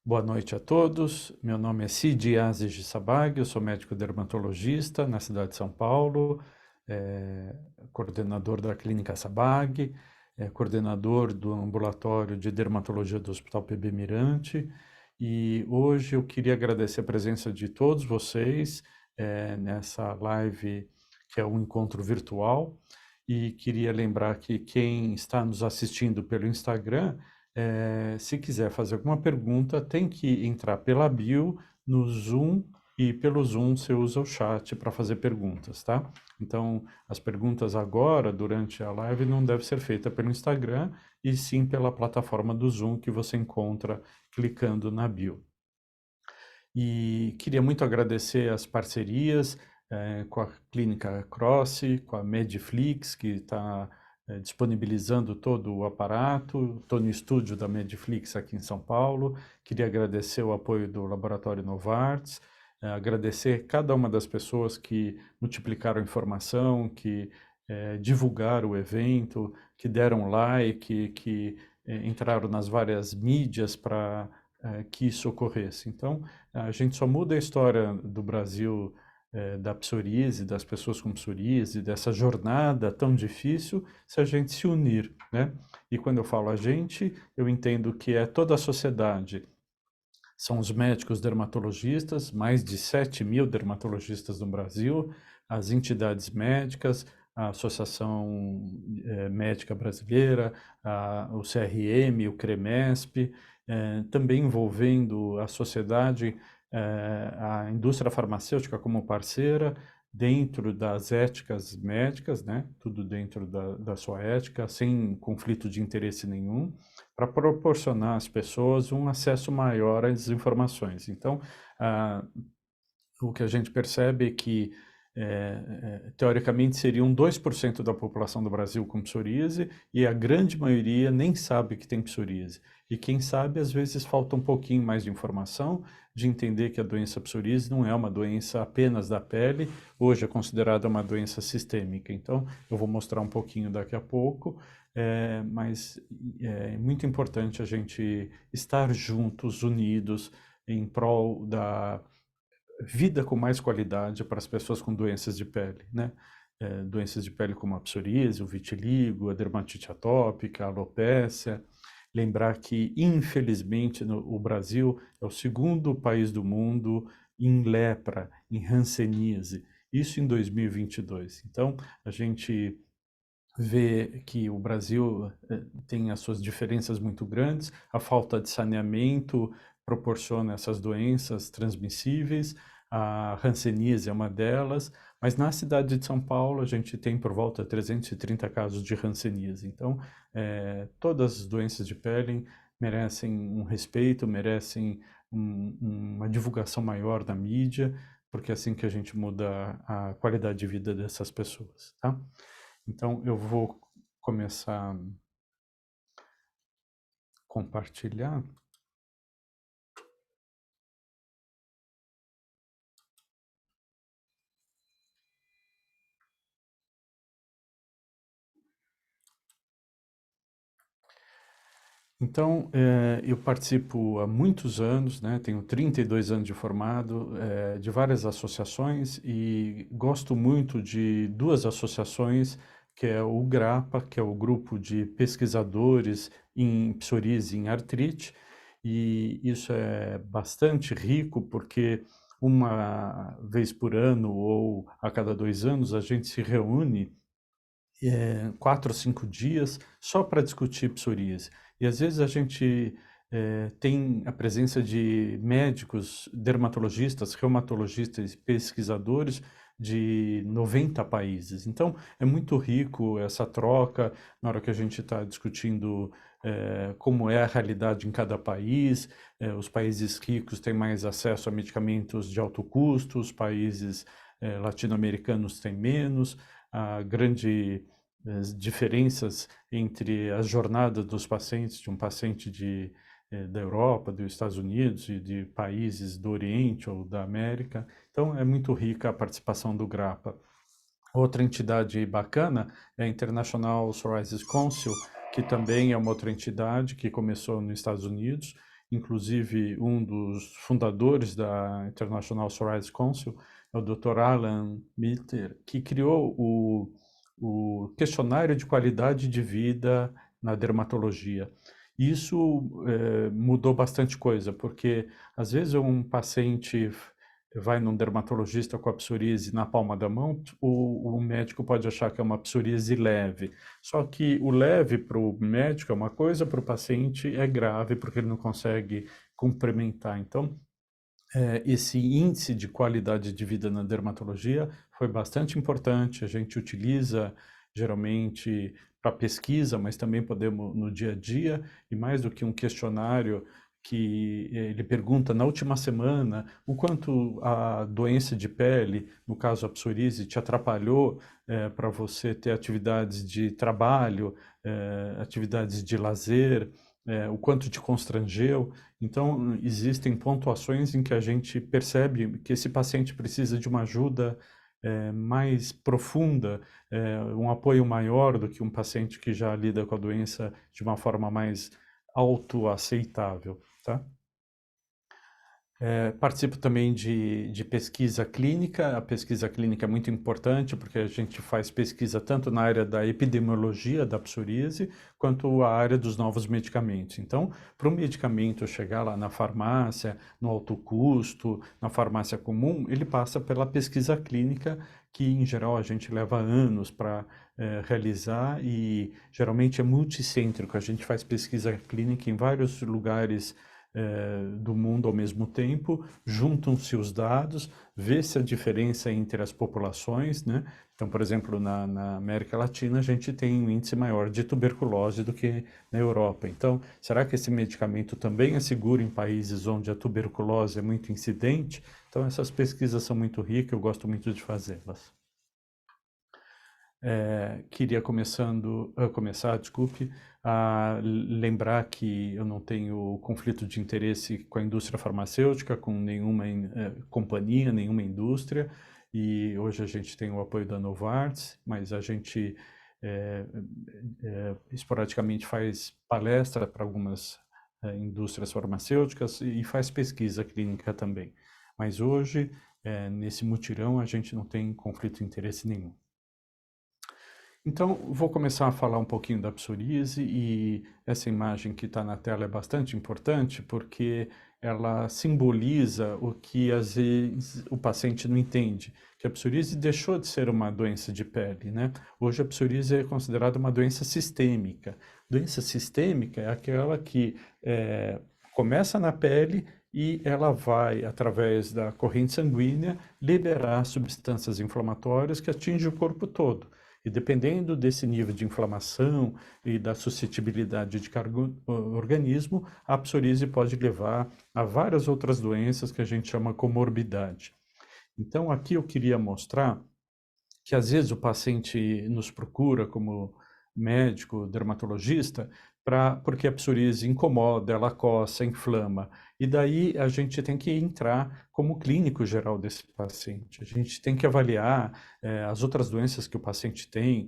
Boa noite a todos. Meu nome é Cid Aziz de Sabag, eu sou médico dermatologista na cidade de São Paulo, coordenador da Clínica Sabag, coordenador do ambulatório de dermatologia do Hospital PB Mirante. E hoje eu queria agradecer a presença de todos vocês nessa live que é um encontro virtual. E queria lembrar que quem está nos assistindo pelo Instagram se quiser fazer alguma pergunta, tem que entrar pela bio no Zoom e pelo Zoom você usa o chat para fazer perguntas, tá? Então, as perguntas agora, durante a live, não deve ser feita pelo Instagram e sim pela plataforma do Zoom que você encontra clicando na bio. E queria muito agradecer as parcerias com a Clínica Cross, com a Mediflix, que está disponibilizando todo o aparato. Estou no estúdio da Mediflix aqui em São Paulo. Queria agradecer o apoio do Laboratório Novartis, agradecer cada uma das pessoas que multiplicaram informação, que divulgaram o evento, que deram like, que entraram nas várias mídias para que isso ocorresse. Então, a gente só muda a história do Brasil da psoríase, das pessoas com psoríase, dessa jornada tão difícil, se a gente se unir, né? E quando eu falo a gente, eu entendo que é toda a sociedade. São os médicos dermatologistas, mais de 7.000 dermatologistas no Brasil, as entidades médicas, a Associação Médica Brasileira, o CRM, o CREMESP, também envolvendo a sociedade, a indústria farmacêutica como parceira, dentro das éticas médicas, né? Tudo dentro da sua ética, sem conflito de interesse nenhum, para proporcionar às pessoas um acesso maior às informações. Então, o que a gente percebe é que, teoricamente, seriam 2% da população do Brasil com psoríase e a grande maioria nem sabe que tem psoríase. E quem sabe, às vezes, falta um pouquinho mais de informação, de entender que a doença psoríase não é uma doença apenas da pele, hoje é considerada uma doença sistêmica. Então, eu vou mostrar um pouquinho daqui a pouco, mas é muito importante a gente estar juntos, unidos, em prol da vida com mais qualidade para as pessoas com doenças de pele, né? Doenças de pele como a psoríase, o vitiligo, a dermatite atópica, a alopécia. Lembrar que, infelizmente, o Brasil é o segundo país do mundo em lepra, em hanseníase, isso em 2022. Então, a gente vê que o Brasil tem as suas diferenças muito grandes, a falta de saneamento proporciona essas doenças transmissíveis, a hanseníase é uma delas, mas na cidade de São Paulo a gente tem por volta de 330 casos de hanseníase. Então, todas as doenças de pele merecem um respeito, merecem uma divulgação maior na mídia, porque é assim que a gente muda a qualidade de vida dessas pessoas, tá? Então, eu vou começar a compartilhar. Então, eu participo há muitos anos, né? Tenho 32 anos de formado, de várias associações e gosto muito de duas associações, que é o GRAPPA, que é o Grupo de Pesquisadores em Psoríase e em Artrite, e isso é bastante rico porque uma vez por ano ou a cada 2 anos a gente se reúne 4 ou 5 dias só para discutir psoríase. E às vezes a gente tem a presença de médicos, dermatologistas, reumatologistas, pesquisadores de 90 países. Então é muito rico essa troca na hora que a gente está discutindo como é a realidade em cada país. Os países ricos têm mais acesso a medicamentos de alto custo, os países latino-americanos têm menos. A grande as diferenças entre as jornadas dos pacientes, de um paciente da Europa, dos Estados Unidos e de países do Oriente ou da América. Então, é muito rica a participação do GRAPPA. Outra entidade bacana é a International Psoriasis Council, que também é uma outra entidade que começou nos Estados Unidos inclusive um dos fundadores da International Psoriasis Council, é o Dr. Alan Mitter, que criou o questionário de qualidade de vida na dermatologia. Isso mudou bastante coisa, porque às vezes um paciente vai num dermatologista com a psoríase na palma da mão, o médico pode achar que é uma psoríase leve. Só que o leve para o médico é uma coisa, para o paciente é grave, porque ele não consegue complementar. Então, esse índice de qualidade de vida na dermatologia foi bastante importante. A gente utiliza geralmente para pesquisa, mas também podemos no dia a dia, e mais do que um questionário que ele pergunta na última semana o quanto a doença de pele, no caso a psoríase, te atrapalhou para você ter atividades de trabalho, atividades de lazer, o quanto te constrangeu. Então, existem pontuações em que a gente percebe que esse paciente precisa de uma ajuda mais profunda, um apoio maior do que um paciente que já lida com a doença de uma forma mais autoaceitável, tá? Participo também de pesquisa clínica. A pesquisa clínica é muito importante porque a gente faz pesquisa tanto na área da epidemiologia da psoríase quanto a área dos novos medicamentos. Então, para um medicamento chegar lá na farmácia, no alto custo, na farmácia comum, ele passa pela pesquisa clínica, que em geral a gente leva anos para realizar e geralmente é multicêntrico. A gente faz pesquisa clínica em vários lugares do mundo ao mesmo tempo, juntam-se os dados, vê-se a diferença entre as populações, né? Então, por exemplo, na América Latina, a gente tem um índice maior de tuberculose do que na Europa. Então, será que esse medicamento também é seguro em países onde a tuberculose é muito incidente? Então, essas pesquisas são muito ricas, eu gosto muito de fazê-las. Queria começar, desculpe, a lembrar que eu não tenho conflito de interesse com a indústria farmacêutica, com nenhuma companhia, nenhuma indústria, e hoje a gente tem o apoio da Novartis, mas a gente esporadicamente faz palestra para algumas indústrias farmacêuticas e faz pesquisa clínica também. Mas hoje, nesse mutirão, a gente não tem conflito de interesse nenhum. Então, vou começar a falar um pouquinho da psoríase e essa imagem que está na tela é bastante importante porque ela simboliza o que às vezes o paciente não entende, que a psoríase deixou de ser uma doença de pele, né? Hoje a psoríase é considerada uma doença sistêmica. Doença sistêmica é aquela que começa na pele e ela vai, através da corrente sanguínea, liberar substâncias inflamatórias que atingem o corpo todo. E dependendo desse nível de inflamação e da suscetibilidade de cada organismo, a psoríase pode levar a várias outras doenças que a gente chama comorbidade. Então, aqui eu queria mostrar que às vezes o paciente nos procura como médico, dermatologista, porque a psoríase incomoda, ela coça, inflama. E daí a gente tem que entrar como clínico geral desse paciente. A gente tem que avaliar as outras doenças que o paciente tem,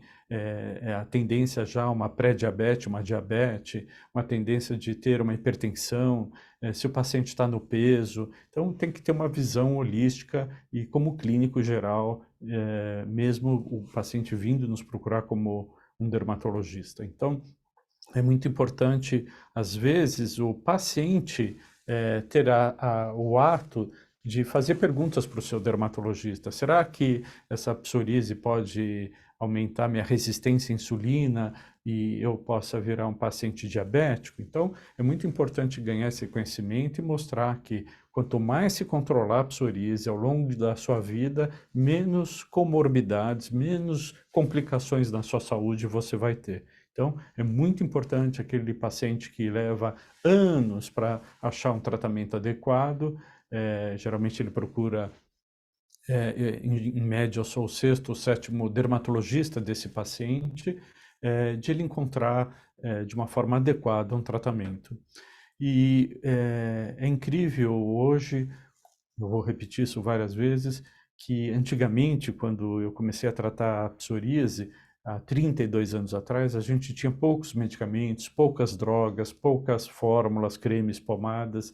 a tendência já a uma pré-diabetes, uma diabetes, uma tendência de ter uma hipertensão, se o paciente está no peso. Então tem que ter uma visão holística e como clínico geral, mesmo o paciente vindo nos procurar como um dermatologista. Então, é muito importante, às vezes, o paciente ter o ato de fazer perguntas para o seu dermatologista. Será que essa psoríase pode aumentar minha resistência à insulina e eu possa virar um paciente diabético? Então, é muito importante ganhar esse conhecimento e mostrar que quanto mais se controlar a psoríase ao longo da sua vida, menos comorbidades, menos complicações na sua saúde você vai ter. Então, é muito importante aquele paciente que leva anos para achar um tratamento adequado. Geralmente ele procura, em média, eu sou o sexto ou sétimo dermatologista desse paciente, de ele encontrar de uma forma adequada um tratamento. E é incrível hoje, eu vou repetir isso várias vezes, que antigamente, quando eu comecei a tratar a psoríase, há 32 anos atrás, a gente tinha poucos medicamentos, poucas drogas, poucas fórmulas, cremes, pomadas,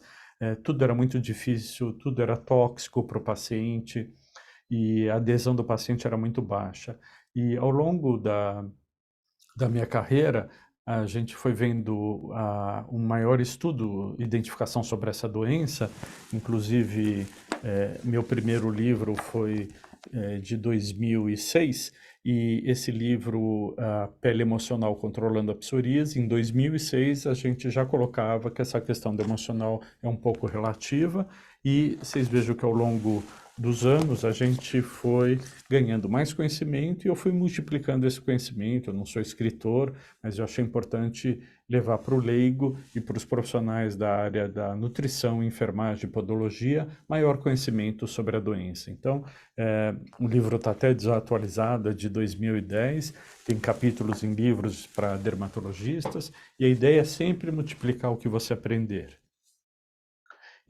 tudo era muito difícil, tudo era tóxico para o paciente e a adesão do paciente era muito baixa. E ao longo da minha carreira, a gente foi vendo um maior estudo, identificação sobre essa doença, inclusive meu primeiro livro foi de 2006, e esse livro, Pele Emocional Controlando a Psoríase, em 2006 a gente já colocava que essa questão do emocional é um pouco relativa, e vocês vejam que ao longo dos anos a gente foi ganhando mais conhecimento e eu fui multiplicando esse conhecimento. Eu não sou escritor, mas eu achei importante levar para o leigo e para os profissionais da área da nutrição, enfermagem e podologia maior conhecimento sobre a doença. Então, o livro está até desatualizado, é de 2010, tem capítulos em livros para dermatologistas e a ideia é sempre multiplicar o que você aprender.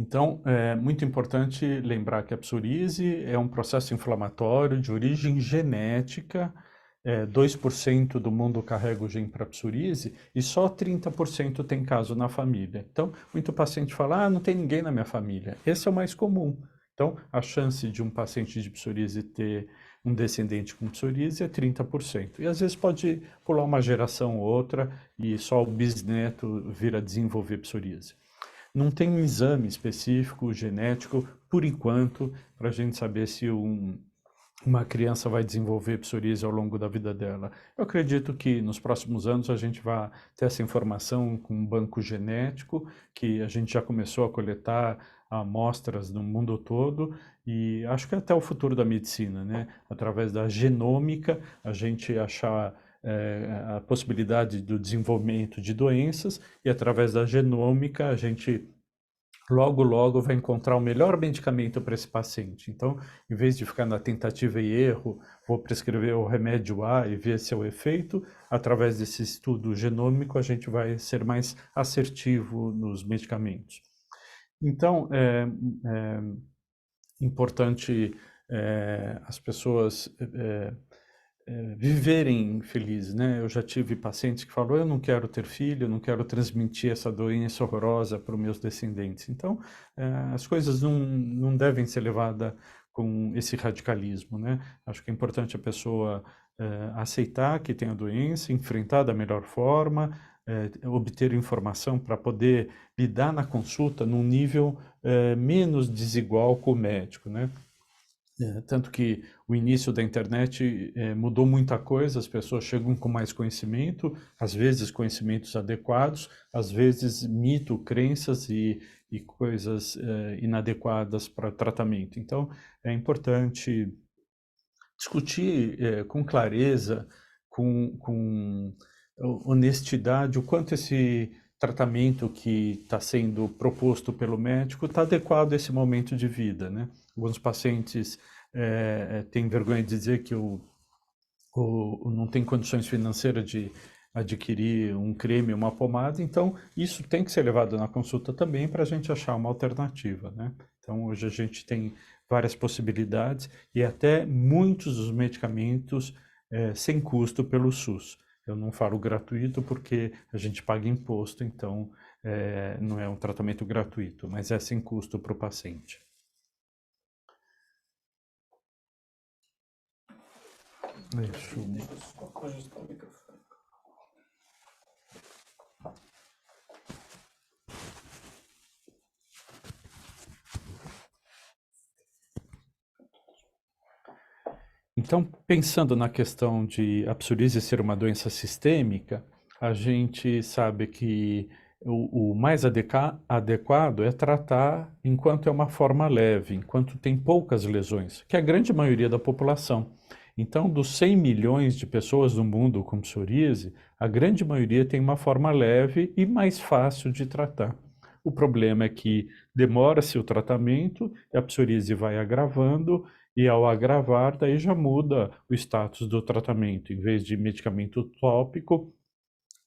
Então, é muito importante lembrar que a psoríase é um processo inflamatório de origem genética, 2% do mundo carrega o gene para psoríase e só 30% tem caso na família. Então, muito paciente fala, não tem ninguém na minha família. Esse é o mais comum. Então, a chance de um paciente de psoríase ter um descendente com psoríase é 30%. E às vezes pode pular uma geração ou outra e só o bisneto vir a desenvolver psoríase. Não tem um exame específico, genético, por enquanto, para a gente saber se uma criança vai desenvolver psoríase ao longo da vida dela. Eu acredito que nos próximos anos a gente vai ter essa informação com um banco genético, que a gente já começou a coletar amostras no mundo todo, e acho que é até o futuro da medicina, né? Através da genômica, a gente achar a possibilidade do desenvolvimento de doenças e através da genômica a gente logo vai encontrar o melhor medicamento para esse paciente. Então, em vez de ficar na tentativa e erro, vou prescrever o remédio A e ver seu efeito, através desse estudo genômico a gente vai ser mais assertivo nos medicamentos. Então, é importante as pessoas viverem felizes, né? Eu já tive pacientes que falaram, eu não quero ter filho, eu não quero transmitir essa doença horrorosa para os meus descendentes. Então, as coisas não devem ser levadas com esse radicalismo, né? Acho que é importante a pessoa aceitar que tem a doença, enfrentar da melhor forma, obter informação para poder lidar na consulta num nível menos desigual com o médico, né? Tanto que o início da internet mudou muita coisa, as pessoas chegam com mais conhecimento, às vezes conhecimentos adequados, às vezes mito, crenças e coisas inadequadas para tratamento. Então, é importante discutir com clareza, com honestidade, o quanto esse tratamento que está sendo proposto pelo médico está adequado a esse momento de vida, né? Alguns pacientes têm vergonha de dizer que não tem condições financeiras de adquirir um creme, uma pomada, então isso tem que ser levado na consulta também para a gente achar uma alternativa, né? Então hoje a gente tem várias possibilidades e até muitos dos medicamentos sem custo pelo SUS. Eu não falo gratuito porque a gente paga imposto, então não é um tratamento gratuito, mas é sem custo para o paciente. Deixa eu ajustar o microfone. Então, pensando na questão de a psoríase ser uma doença sistêmica, a gente sabe que o mais adequado é tratar enquanto é uma forma leve, enquanto tem poucas lesões, que é a grande maioria da população. Então, dos 100 milhões de pessoas no mundo com psoríase, a grande maioria tem uma forma leve e mais fácil de tratar. O problema é que demora-se o tratamento, a psoríase vai agravando, e ao agravar, daí já muda o status do tratamento. Em vez de medicamento tópico,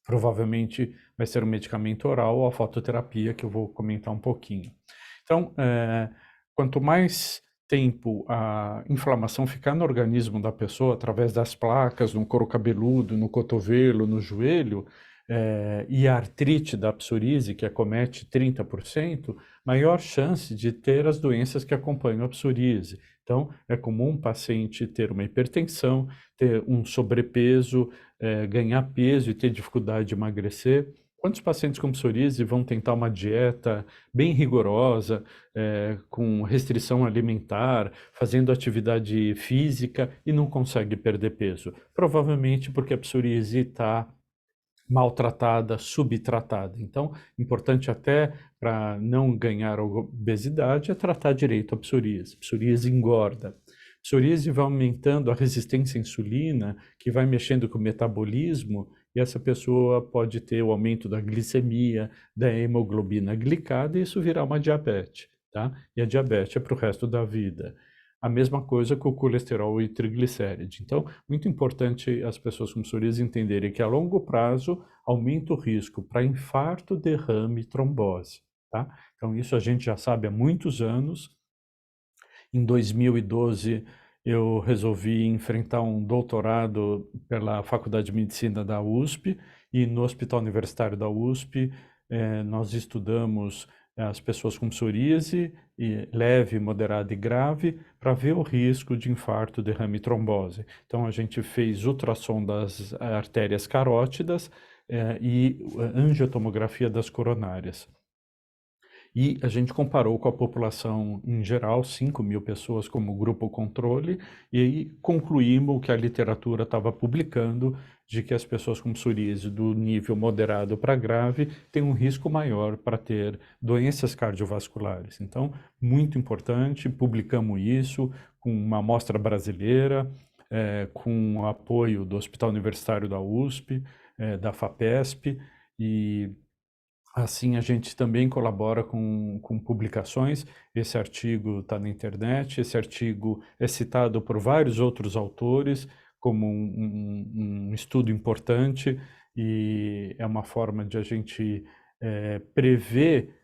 provavelmente vai ser um medicamento oral ou a fototerapia, que eu vou comentar um pouquinho. Então, quanto mais tempo a inflamação ficar no organismo da pessoa, através das placas, no couro cabeludo, no cotovelo, no joelho, e a artrite da psoríase, que acomete 30%, maior chance de ter as doenças que acompanham a psoríase. Então, é comum um paciente ter uma hipertensão, ter um sobrepeso, ganhar peso e ter dificuldade de emagrecer. Quantos pacientes com psoríase vão tentar uma dieta bem rigorosa, com restrição alimentar, fazendo atividade física e não consegue perder peso? Provavelmente porque a psoríase está maltratada, subtratada. Então, importante até para não ganhar obesidade é tratar direito a psoríase. Psoríase engorda. Psoríase vai aumentando a resistência à insulina, que vai mexendo com o metabolismo, e essa pessoa pode ter o aumento da glicemia, da hemoglobina glicada, e isso virar uma diabetes, tá? E a diabetes é para o resto da vida. A mesma coisa com o colesterol e triglicérides. Então, muito importante as pessoas com psoríase entenderem que a longo prazo aumenta o risco para infarto, derrame e trombose, tá? Então, isso a gente já sabe há muitos anos. Em 2012, eu resolvi enfrentar um doutorado pela Faculdade de Medicina da USP, e no Hospital Universitário da USP nós estudamos as pessoas com psoríase, leve, moderada e grave, para ver o risco de infarto, derrame e trombose. Então, a gente fez ultrassom das artérias carótidas e angiotomografia das coronárias. E a gente comparou com a população em geral, 5.000 pessoas como grupo controle, e aí concluímos o que a literatura estava publicando, de que as pessoas com psoríase do nível moderado para grave têm um risco maior para ter doenças cardiovasculares. Então, muito importante, publicamos isso com uma amostra brasileira, com o apoio do Hospital Universitário da USP, da FAPESP, e assim, a gente também colabora com publicações. Esse artigo está na internet, esse artigo é citado por vários outros autores como um estudo importante, e é uma forma de a gente prever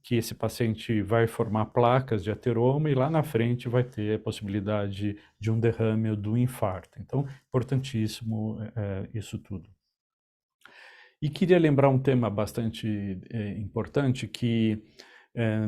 que esse paciente vai formar placas de ateroma e lá na frente vai ter a possibilidade de um derrame ou do infarto. Então, importantíssimo isso tudo. E queria lembrar um tema bastante importante, que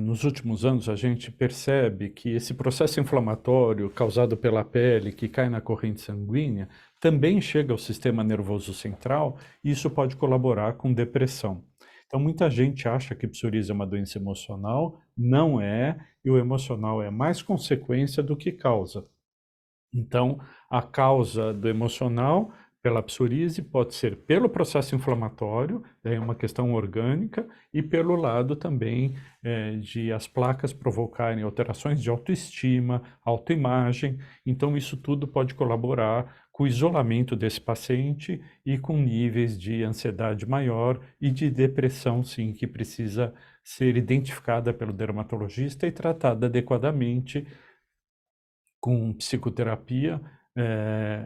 nos últimos anos a gente percebe que esse processo inflamatório causado pela pele, que cai na corrente sanguínea, também chega ao sistema nervoso central, e isso pode colaborar com depressão. Então, muita gente acha que psoríase é uma doença emocional, não é, e o emocional é mais consequência do que causa. Então, a causa do emocional pela psoríase pode ser pelo processo inflamatório, é uma questão orgânica, e pelo lado também de as placas provocarem alterações de autoestima, autoimagem. Então, isso tudo pode colaborar com o isolamento desse paciente e com níveis de ansiedade maior e de depressão, sim, que precisa ser identificada pelo dermatologista e tratada adequadamente com psicoterapia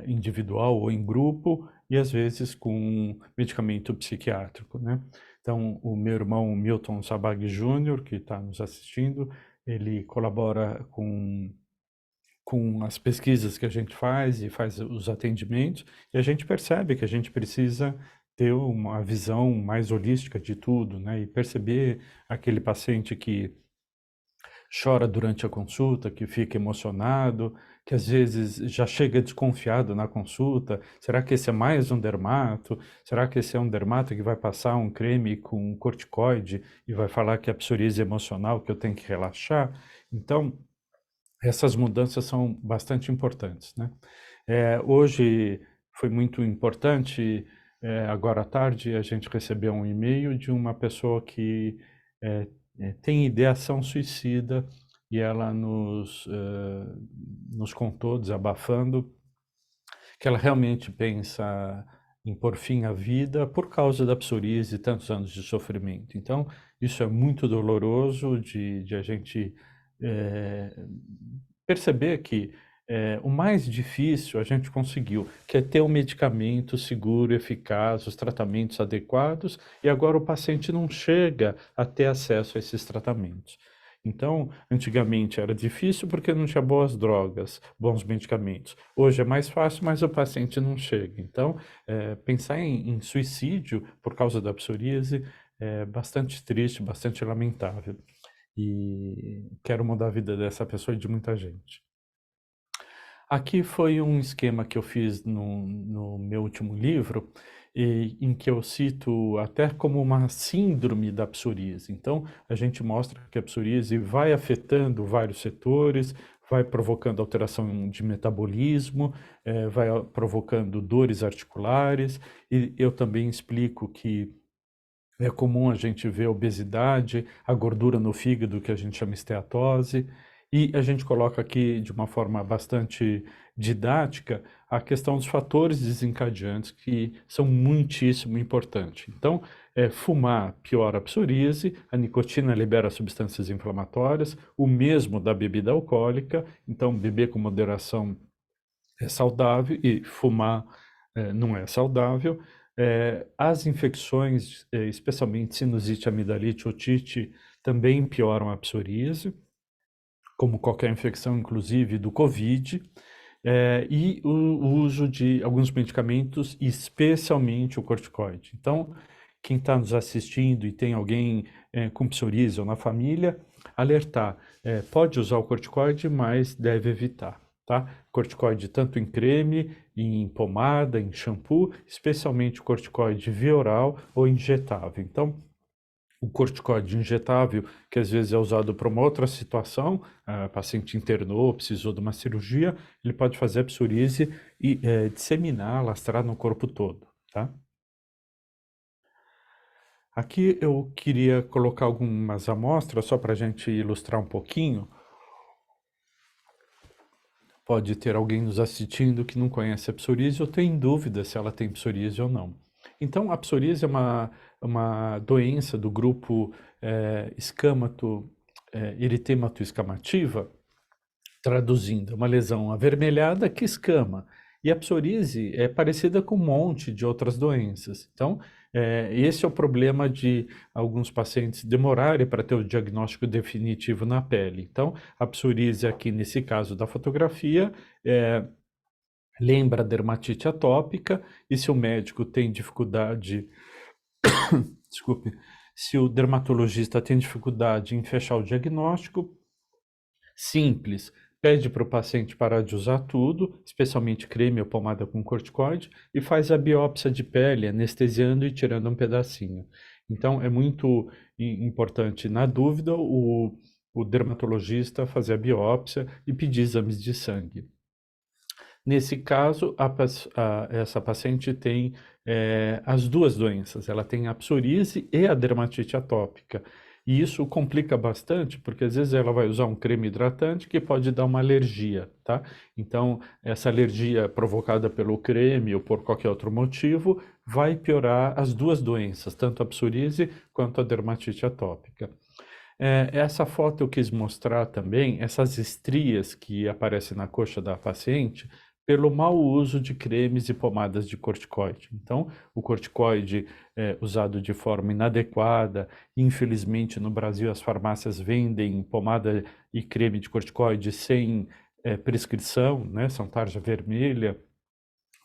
individual ou em grupo, e às vezes com medicamento psiquiátrico, né? Então, o meu irmão Milton Sabag Júnior, que está nos assistindo, ele colabora com as pesquisas que a gente faz e faz os atendimentos, e a gente percebe que a gente precisa ter uma visão mais holística de tudo, né? E perceber aquele paciente que chora durante a consulta, que fica emocionado, que às vezes já chega desconfiado na consulta. Será que esse é mais um dermato? Será que esse é um dermato que vai passar um creme com corticoide e vai falar que é psoríase emocional, que eu tenho que relaxar? Então, essas mudanças são bastante importantes, né? Hoje foi muito importante, agora à tarde a gente recebeu um e-mail de uma pessoa que tem ideação suicida, e ela nos contou, desabafando, que ela realmente pensa em pôr fim à vida por causa da psoríase e tantos anos de sofrimento. Então, isso é muito doloroso de a gente perceber que o mais difícil a gente conseguiu, que é ter um medicamento seguro, eficaz, os tratamentos adequados, e agora o paciente não chega a ter acesso a esses tratamentos. Então, antigamente era difícil porque não tinha boas drogas, bons medicamentos. Hoje é mais fácil, mas o paciente não chega. Então, pensar em suicídio por causa da psoríase é bastante triste, bastante lamentável. E quero mudar a vida dessa pessoa e de muita gente. Aqui foi um esquema que eu fiz no meu último livro, em que eu cito até como uma síndrome da psoríase. Então, a gente mostra que a psoríase vai afetando vários setores, vai provocando alteração de metabolismo, vai provocando dores articulares, e eu também explico que é comum a gente ver a obesidade, a gordura no fígado, que a gente chama esteatose, e a gente coloca aqui de uma forma bastante didática a questão dos fatores desencadeantes que são muitíssimo importantes. Então, fumar piora a psoríase, a nicotina libera substâncias inflamatórias, o mesmo da bebida alcoólica, então beber com moderação é saudável e fumar não é saudável. As infecções, especialmente sinusite, amidalite, otite, também pioram a psoríase, como qualquer infecção, inclusive do Covid, e o uso de alguns medicamentos, especialmente o corticoide. Então, quem está nos assistindo e tem alguém com psoríase ou na família, alertar, pode usar o corticoide, mas deve evitar. Tá? Corticoide tanto em creme, em pomada, em shampoo, especialmente o corticoide via oral ou injetável. Então, o corticoide injetável, que às vezes é usado para uma outra situação, a paciente internou, precisou de uma cirurgia, ele pode fazer a psoríase e disseminar, alastrar no corpo todo, tá? Aqui eu queria colocar algumas amostras, só para a gente ilustrar um pouquinho. Pode ter alguém nos assistindo que não conhece a psoríase ou tem dúvida se ela tem psoríase ou não. Então, a psoríase é uma doença do grupo eritemato-escamativa, traduzindo, é uma lesão avermelhada que escama. E a psoríase é parecida com um monte de outras doenças. Então, esse é o problema de alguns pacientes demorarem para ter o diagnóstico definitivo na pele. Então, a psoríase aqui, nesse caso da fotografia, lembra a dermatite atópica, e se o médico tem dificuldade, desculpe, se o dermatologista tem dificuldade em fechar o diagnóstico, simples, pede para o paciente parar de usar tudo, especialmente creme ou pomada com corticoide, e faz a biópsia de pele, anestesiando e tirando um pedacinho. Então, é muito importante, na dúvida, o dermatologista fazer a biópsia e pedir exames de sangue. Nesse caso, essa paciente tem as duas doenças, ela tem a psoríase e a dermatite atópica. E isso complica bastante, porque às vezes ela vai usar um creme hidratante que pode dar uma alergia, tá? Então, essa alergia provocada pelo creme ou por qualquer outro motivo vai piorar as duas doenças, tanto a psoríase quanto a dermatite atópica. Essa foto eu quis mostrar também essas estrias que aparecem na coxa da paciente pelo mau uso de cremes e pomadas de corticoide. Então, o corticoide usado de forma inadequada, infelizmente no Brasil as farmácias vendem pomada e creme de corticoide sem prescrição, né? São tarja vermelha,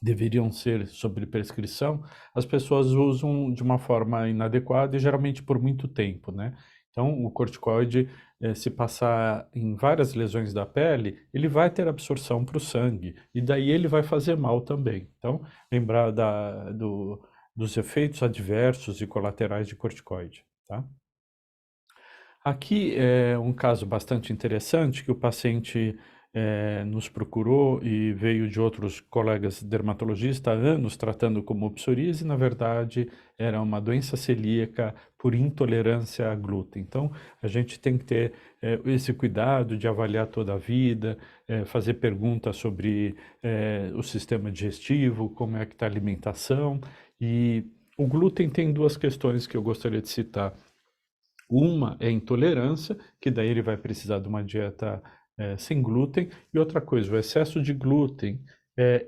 deveriam ser sobre prescrição, as pessoas usam de uma forma inadequada e geralmente por muito tempo, né? Então, o corticoide, se passar em várias lesões da pele, ele vai ter absorção para o sangue, e daí ele vai fazer mal também. Então, lembrar dos efeitos adversos e colaterais de corticoide, tá? Aqui é um caso bastante interessante que o paciente nos procurou e veio de outros colegas dermatologistas há anos tratando como psoríase, na verdade era uma doença celíaca por intolerância a glúten. Então a gente tem que ter esse cuidado de avaliar toda a vida, fazer perguntas sobre o sistema digestivo, como é que está a alimentação, e o glúten tem duas questões que eu gostaria de citar. Uma é intolerância, que daí ele vai precisar de uma dieta sem glúten, e outra coisa, o excesso de glúten,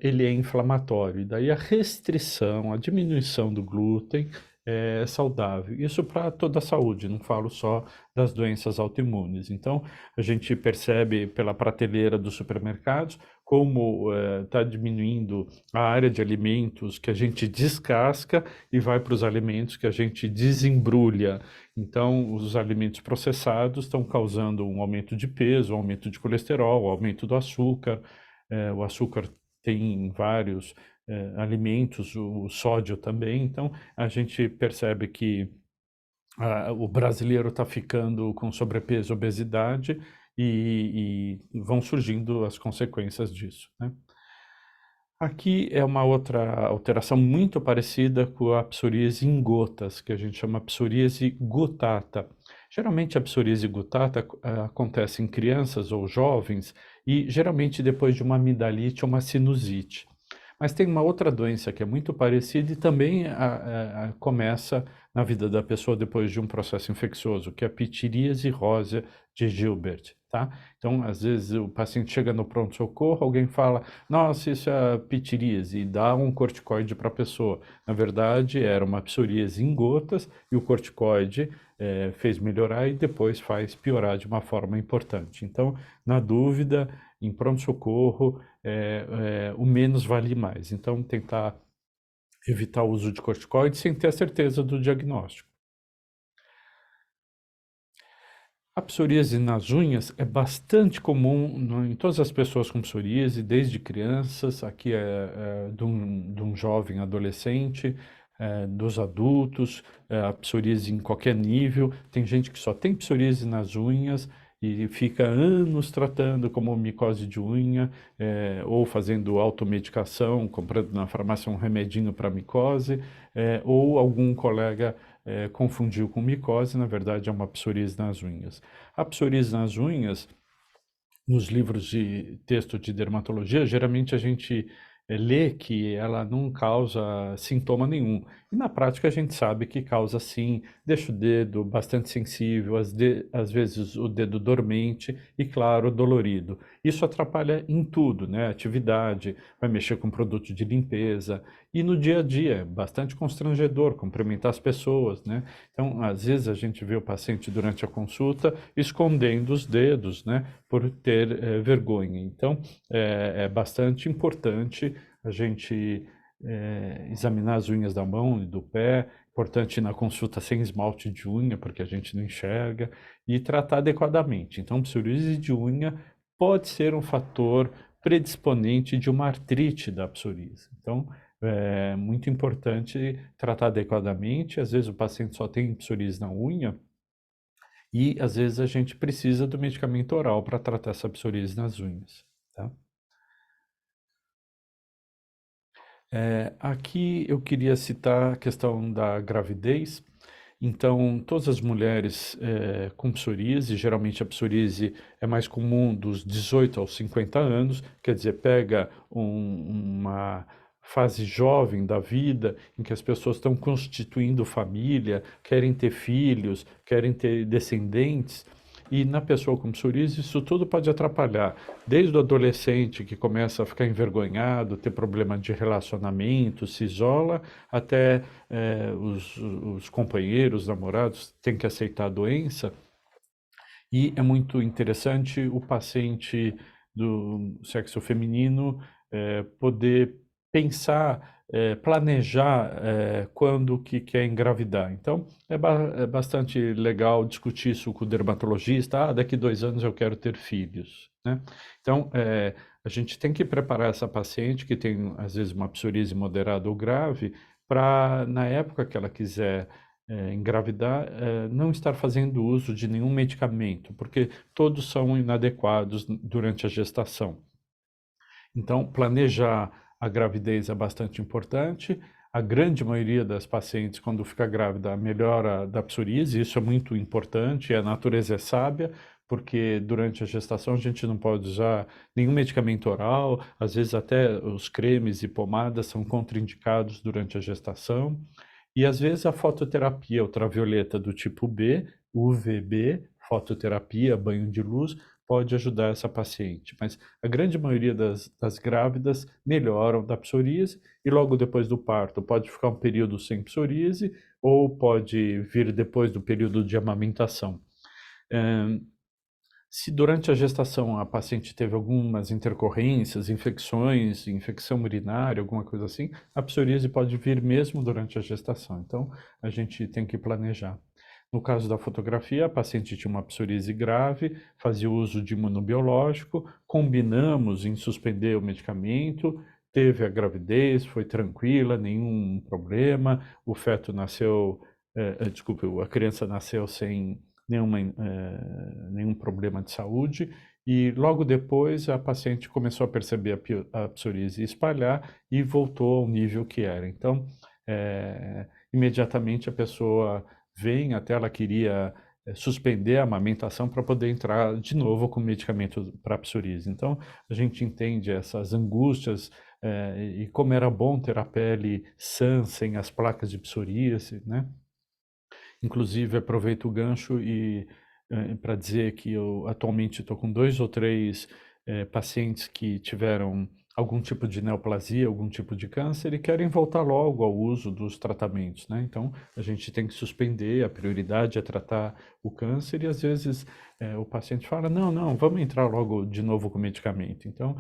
ele é inflamatório, e daí a restrição, a diminuição do glúten saudável. Isso para toda a saúde, não falo só das doenças autoimunes. Então, a gente percebe pela prateleira dos supermercados como está diminuindo a área de alimentos que a gente descasca e vai para os alimentos que a gente desembrulha. Então, os alimentos processados estão causando um aumento de peso, um aumento de colesterol, um aumento do açúcar. O açúcar tem em vários alimentos, o sódio também. Então, a gente percebe que o brasileiro está ficando com sobrepeso, obesidade e vão surgindo as consequências disso, né? Aqui é uma outra alteração muito parecida com a psoríase em gotas, que a gente chama psoríase gutata. Geralmente a psoríase gutata acontece em crianças ou jovens e geralmente depois de uma amidalite ou uma sinusite. Mas tem uma outra doença que é muito parecida e também começa na vida da pessoa depois de um processo infeccioso, que é a pitiríase rósea de Gilbert, tá? Então, às vezes o paciente chega no pronto-socorro, alguém fala, nossa, isso é pitiríase, e dá um corticoide para a pessoa. Na verdade, era uma psoríase em gotas e o corticoide fez melhorar e depois faz piorar de uma forma importante. Então, na dúvida, em pronto-socorro, o menos vale mais. Então, tentar evitar o uso de corticoide sem ter a certeza do diagnóstico. A psoríase nas unhas é bastante comum em todas as pessoas com psoríase, desde crianças, aqui de um jovem adolescente, dos adultos, a psoríase em qualquer nível. Tem gente que só tem psoríase nas unhas e fica anos tratando como micose de unha, ou fazendo automedicação, comprando na farmácia um remedinho para micose, ou algum colega confundiu com micose, na verdade é uma psoríase nas unhas. A psoríase nas unhas, nos livros de texto de dermatologia, geralmente a gente lê que ela não causa sintoma nenhum. E na prática a gente sabe que causa sim, deixa o dedo bastante sensível, às vezes o dedo dormente e, claro, dolorido. Isso atrapalha em tudo, né? Atividade, vai mexer com produto de limpeza e no dia a dia, é bastante constrangedor cumprimentar as pessoas, né? Então, às vezes a gente vê o paciente durante a consulta escondendo os dedos, né? Por ter vergonha. Então, é bastante importante a gente examinar as unhas da mão e do pé, importante ir na consulta sem esmalte de unha, porque a gente não enxerga, e tratar adequadamente. Então, psoríase de unha pode ser um fator predisponente de uma artrite da psoríase. Então, é muito importante tratar adequadamente. Às vezes o paciente só tem psoríase na unha e às vezes a gente precisa do medicamento oral para tratar essa psoríase nas unhas, tá? Aqui eu queria citar a questão da gravidez. Então, todas as mulheres com psoríase, geralmente a psoríase é mais comum dos 18 aos 50 anos, quer dizer, pega uma fase jovem da vida em que as pessoas estão constituindo família, querem ter filhos, querem ter descendentes. E na pessoa com psoríase, isso tudo pode atrapalhar, desde o adolescente que começa a ficar envergonhado, ter problema de relacionamento, se isola, até os companheiros, namorados, têm que aceitar a doença. E é muito interessante o paciente do sexo feminino poder pensar, planejar quando que quer engravidar. Então, é bastante legal discutir isso com o dermatologista. Ah, daqui 2 anos eu quero ter filhos, né? Então, a gente tem que preparar essa paciente que tem, às vezes, uma psoríase moderada ou grave, para, na época que ela quiser engravidar, não estar fazendo uso de nenhum medicamento, porque todos são inadequados durante a gestação. Então, planejar a gravidez é bastante importante. A grande maioria das pacientes, quando fica grávida, melhora da psoríase, isso é muito importante, a natureza é sábia, porque durante a gestação a gente não pode usar nenhum medicamento oral, às vezes até os cremes e pomadas são contraindicados durante a gestação. E às vezes a fototerapia ultravioleta do tipo B, UVB, fototerapia, banho de luz, pode ajudar essa paciente. Mas a grande maioria das grávidas melhoram da psoríase e logo depois do parto pode ficar um período sem psoríase ou pode vir depois do período de amamentação. Se durante a gestação a paciente teve algumas intercorrências, infecções, infecção urinária, alguma coisa assim, a psoríase pode vir mesmo durante a gestação. Então, a gente tem que planejar. No caso da fotografia, a paciente tinha uma psoríase grave, fazia uso de imunobiológico, combinamos em suspender o medicamento, teve a gravidez, foi tranquila, nenhum problema, o feto nasceu, a criança nasceu sem nenhum problema de saúde, e logo depois a paciente começou a perceber a psoríase espalhar e voltou ao nível que era. Então, imediatamente a pessoa vem, até ela queria suspender a amamentação para poder entrar de novo com medicamento para psoríase. Então, a gente entende essas angústias e como era bom ter a pele sã, sem as placas de psoríase, né? Inclusive, aproveito o gancho e para dizer que eu atualmente estou com 2 ou 3 pacientes que tiveram algum tipo de neoplasia, algum tipo de câncer e querem voltar logo ao uso dos tratamentos, né? Então, a gente tem que suspender, a prioridade é tratar o câncer e às vezes o paciente fala, não, vamos entrar logo de novo com o medicamento. Então,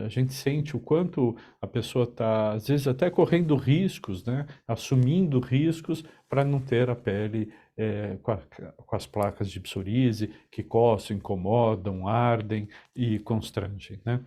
a gente sente o quanto a pessoa está, às vezes, até correndo riscos, né? Assumindo riscos para não ter a pele com as placas de psoríase que coçam, incomodam, ardem e constrangem, né?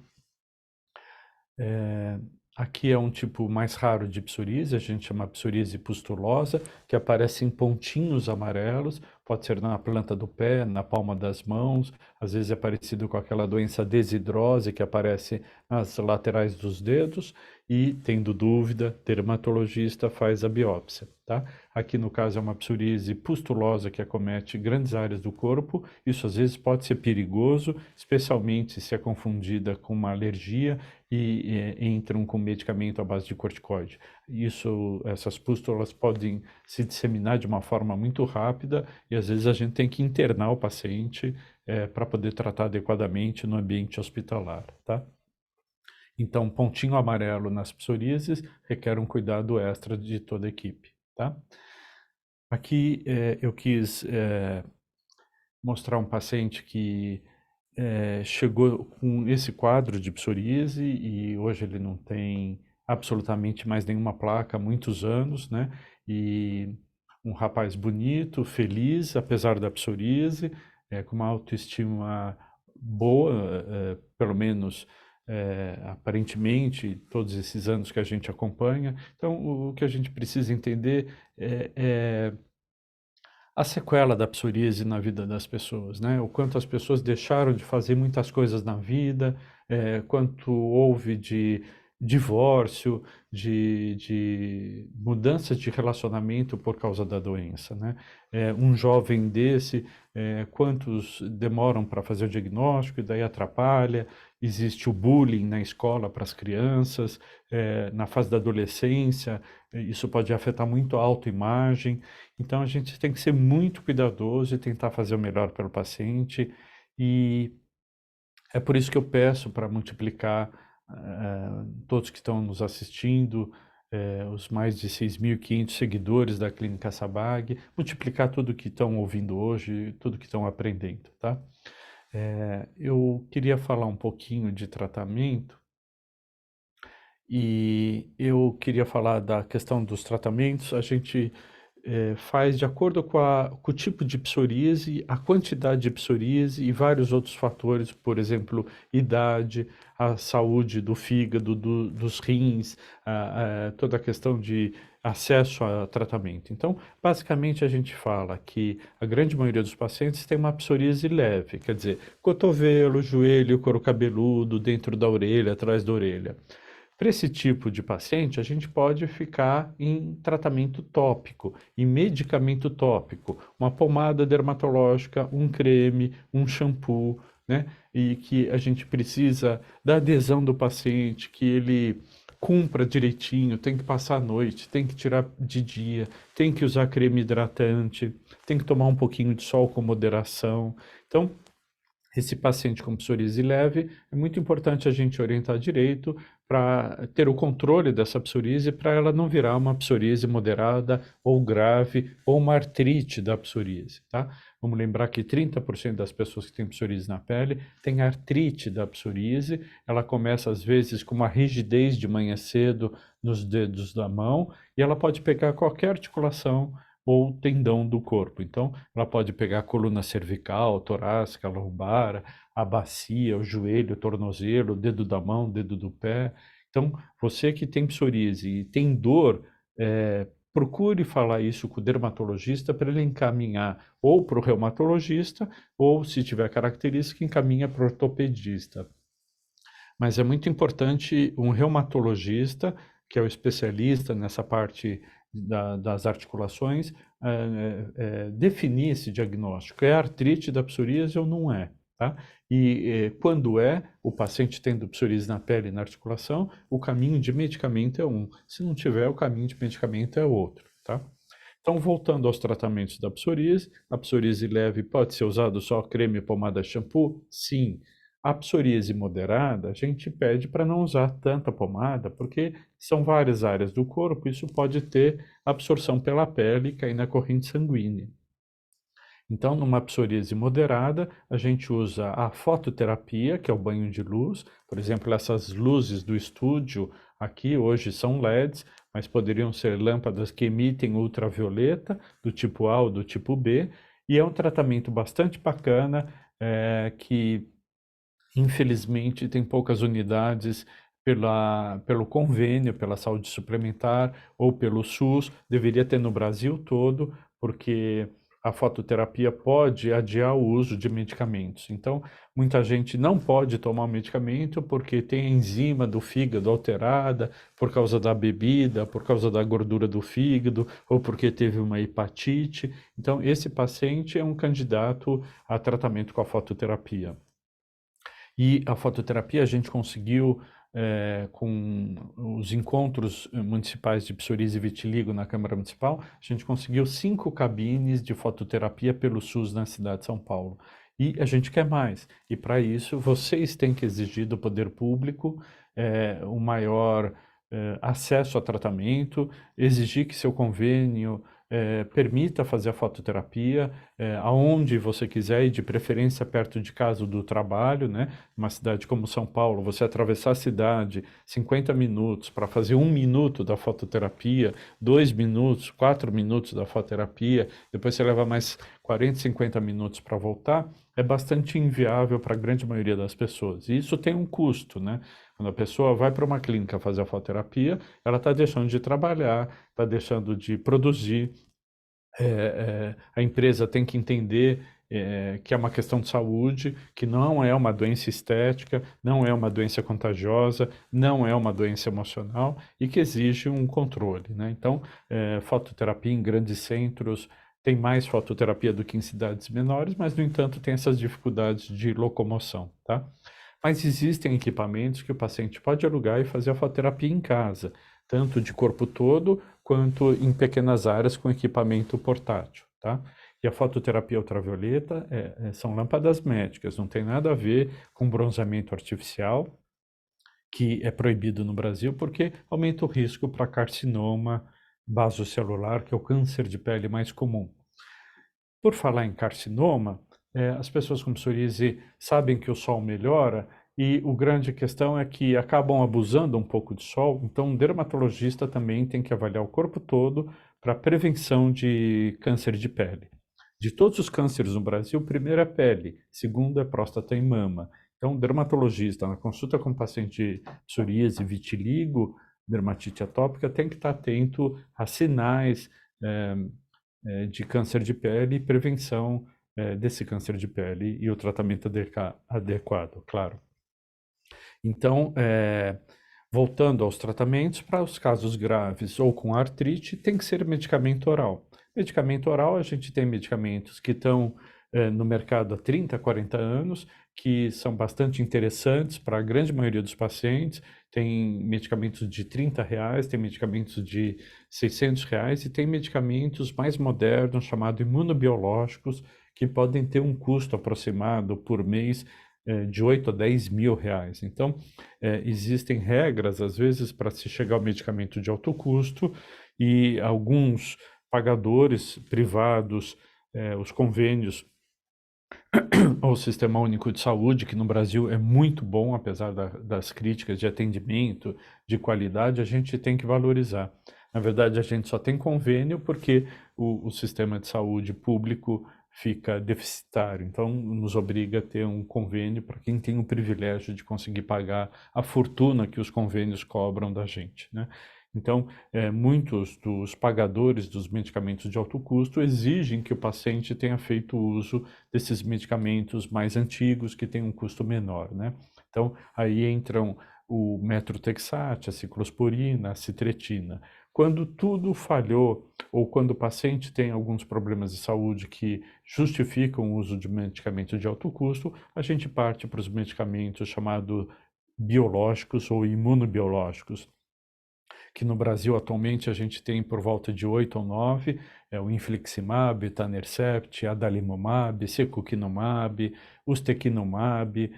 Aqui é um tipo mais raro de psoríase, a gente chama psoríase pustulosa, que aparece em pontinhos amarelos, pode ser na planta do pé, na palma das mãos, às vezes é parecido com aquela doença desidrose que aparece nas laterais dos dedos, e tendo dúvida, dermatologista faz a biópsia, tá? Aqui no caso é uma psoríase pustulosa que acomete grandes áreas do corpo, isso às vezes pode ser perigoso, especialmente se é confundida com uma alergia e entram com medicamento à base de corticoide. Essas pústulas podem se disseminar de uma forma muito rápida e às vezes a gente tem que internar o paciente para poder tratar adequadamente no ambiente hospitalar, tá? Então, pontinho amarelo nas psoríases requer um cuidado extra de toda a equipe, tá? Aqui eu quis mostrar um paciente que chegou com esse quadro de psoríase e hoje ele não tem absolutamente mais nenhuma placa há muitos anos, né? E um rapaz bonito, feliz, apesar da psoríase, com uma autoestima boa, pelo menos aparentemente, todos esses anos que a gente acompanha. Então, o que a gente precisa entender é a sequela da psoríase na vida das pessoas, né? O quanto as pessoas deixaram de fazer muitas coisas na vida, quanto houve de divórcio, de mudanças de relacionamento por causa da doença, né? Um jovem desse, quantos demoram para fazer o diagnóstico e daí atrapalha, existe o bullying na escola para as crianças, na fase da adolescência, isso pode afetar muito a autoimagem, então a gente tem que ser muito cuidadoso e tentar fazer o melhor pelo paciente e é por isso que eu peço para multiplicar todos que estão nos assistindo, os mais de 6.500 seguidores da Clínica Sabag, multiplicar tudo que estão ouvindo hoje, tudo que estão aprendendo, tá? Eu queria falar um pouquinho de tratamento e eu queria falar da questão dos tratamentos. A gente faz de acordo com o tipo de psoríase, a quantidade de psoríase e vários outros fatores, por exemplo, idade, a saúde do fígado, dos rins, toda a questão de acesso a tratamento. Então, basicamente, a gente fala que a grande maioria dos pacientes tem uma psoríase leve, quer dizer, cotovelo, joelho, couro cabeludo, dentro da orelha, atrás da orelha. Para esse tipo de paciente, a gente pode ficar em tratamento tópico, em medicamento tópico, uma pomada dermatológica, um creme, um shampoo, né? E que a gente precisa da adesão do paciente, que ele cumpra direitinho, tem que passar a noite, tem que tirar de dia, tem que usar creme hidratante, tem que tomar um pouquinho de sol com moderação. Então, esse paciente com psoríase leve, é muito importante a gente orientar direito para ter o controle dessa psoríase, para ela não virar uma psoríase moderada ou grave, ou uma artrite da psoríase, tá? Vamos lembrar que 30% das pessoas que têm psoríase na pele têm artrite da psoríase. Ela começa às vezes com uma rigidez de manhã cedo nos dedos da mão, e ela pode pegar qualquer articulação ou tendão do corpo. Então, ela pode pegar a coluna cervical, torácica, lombar, a bacia, o joelho, o tornozelo, o dedo da mão, o dedo do pé. Então, você que tem psoríase e tem dor, procure falar isso com o dermatologista para ele encaminhar ou para o reumatologista, ou, se tiver característica, encaminha para o ortopedista. Mas é muito importante um reumatologista, que é o especialista nessa parte das articulações, definir esse diagnóstico. É artrite da psoríase ou não é? Tá? E quando o paciente tendo psoríase na pele e na articulação, o caminho de medicamento é um. Se não tiver, o caminho de medicamento é outro. Tá? Então, voltando aos tratamentos da psoríase, a psoríase leve pode ser usado só creme, pomada, shampoo? Sim. A psoríase moderada, a gente pede para não usar tanta pomada, porque são várias áreas do corpo, isso pode ter absorção pela pele e cair na corrente sanguínea. Então, numa psoríase moderada, a gente usa a fototerapia, que é o banho de luz. Por exemplo, essas luzes do estúdio aqui hoje são LEDs, mas poderiam ser lâmpadas que emitem ultravioleta, do tipo A ou do tipo B. E é um tratamento bastante bacana, que infelizmente tem poucas unidades pelo convênio, pela saúde suplementar ou pelo SUS. Deveria ter no Brasil todo, porque a fototerapia pode adiar o uso de medicamentos. Então, muita gente não pode tomar o medicamento porque tem a enzima do fígado alterada, por causa da bebida, por causa da gordura do fígado, ou porque teve uma hepatite. Então, esse paciente é um candidato a tratamento com a fototerapia. E a fototerapia a gente conseguiu, com os encontros municipais de psoríase e vitiligo na Câmara Municipal, a gente conseguiu 5 cabines de fototerapia pelo SUS na cidade de São Paulo. E a gente quer mais. E para isso, vocês têm que exigir do poder público um maior acesso a tratamento, exigir que seu convênio permita fazer a fototerapia aonde você quiser e de preferência perto de casa do trabalho, né? Uma cidade como São Paulo, você atravessar a cidade 50 minutos para fazer 1 minuto da fototerapia, 2 minutos, 4 minutos da fototerapia, depois você leva mais 40, 50 minutos para voltar, é bastante inviável para a grande maioria das pessoas. E isso tem um custo, né? Quando a pessoa vai para uma clínica fazer a fototerapia, ela está deixando de trabalhar, está deixando de produzir. A empresa tem que entender que é uma questão de saúde, que não é uma doença estética, não é uma doença contagiosa, não é uma doença emocional e que exige um controle, né? Então, fototerapia em grandes centros tem mais fototerapia do que em cidades menores, mas, no entanto, tem essas dificuldades de locomoção, tá? Mas existem equipamentos que o paciente pode alugar e fazer a fototerapia em casa, tanto de corpo todo, quanto em pequenas áreas com equipamento portátil, tá? E a fototerapia ultravioleta são lâmpadas médicas, não tem nada a ver com bronzeamento artificial, que é proibido no Brasil, porque aumenta o risco para carcinoma basocelular, que é o câncer de pele mais comum. Por falar em carcinoma, as pessoas com psoríase sabem que o sol melhora e a grande questão é que acabam abusando um pouco de sol, então um dermatologista também tem que avaliar o corpo todo para prevenção de câncer de pele. De todos os cânceres no Brasil, o primeiro é pele, segundo é próstata e mama. Então, o dermatologista, na consulta com paciente de psoríase, vitiligo, dermatite atópica, tem que estar atento a sinais de câncer de pele e prevenção desse câncer de pele e o tratamento adequado, claro. Então, voltando aos tratamentos, para os casos graves ou com artrite, tem que ser medicamento oral. Medicamento oral, a gente tem medicamentos que estão no mercado há 30, 40 anos, que são bastante interessantes para a grande maioria dos pacientes. Tem medicamentos de R$30, tem medicamentos de R$600 e tem medicamentos mais modernos, chamados imunobiológicos, que podem ter um custo aproximado por mês de 8 a 10 mil reais. Então, existem regras, às vezes, para se chegar ao medicamento de alto custo, e alguns pagadores privados, os convênios ao Sistema Único de Saúde, que no Brasil é muito bom, apesar das críticas de atendimento, de qualidade, a gente tem que valorizar. Na verdade, a gente só tem convênio porque o sistema de saúde público fica deficitário. Então, nos obriga a ter um convênio para quem tem o privilégio de conseguir pagar a fortuna que os convênios cobram da gente, né? Então, muitos dos pagadores dos medicamentos de alto custo exigem que o paciente tenha feito uso desses medicamentos mais antigos que têm um custo menor, né? Então, aí entram o metrotexate, a ciclosporina, a citretina. Quando tudo falhou, ou quando o paciente tem alguns problemas de saúde que justificam o uso de medicamento de alto custo, a gente parte para os medicamentos chamados biológicos ou imunobiológicos, que no Brasil atualmente a gente tem por volta de 8 ou 9, o infliximab, etanercept, adalimumab, secukinumab, ustekinumab,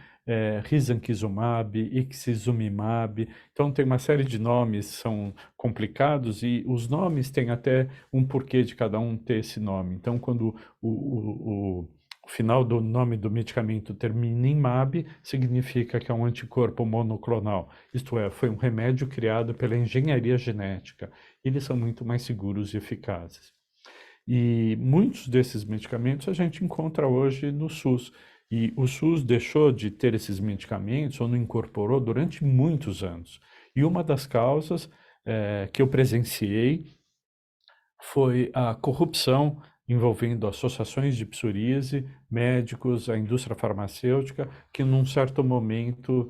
risankizumab, ixizumimab. Então tem uma série de nomes, são complicados, e os nomes têm até um porquê de cada um ter esse nome. Então quando o final do nome do medicamento termina em mab, significa que é um anticorpo monoclonal. Isto é, foi um remédio criado pela engenharia genética. Eles são muito mais seguros e eficazes. E muitos desses medicamentos a gente encontra hoje no SUS. E o SUS deixou de ter esses medicamentos, ou não incorporou, durante muitos anos. E uma das causas que eu presenciei foi a corrupção envolvendo associações de psoríase, médicos, a indústria farmacêutica, que num certo momento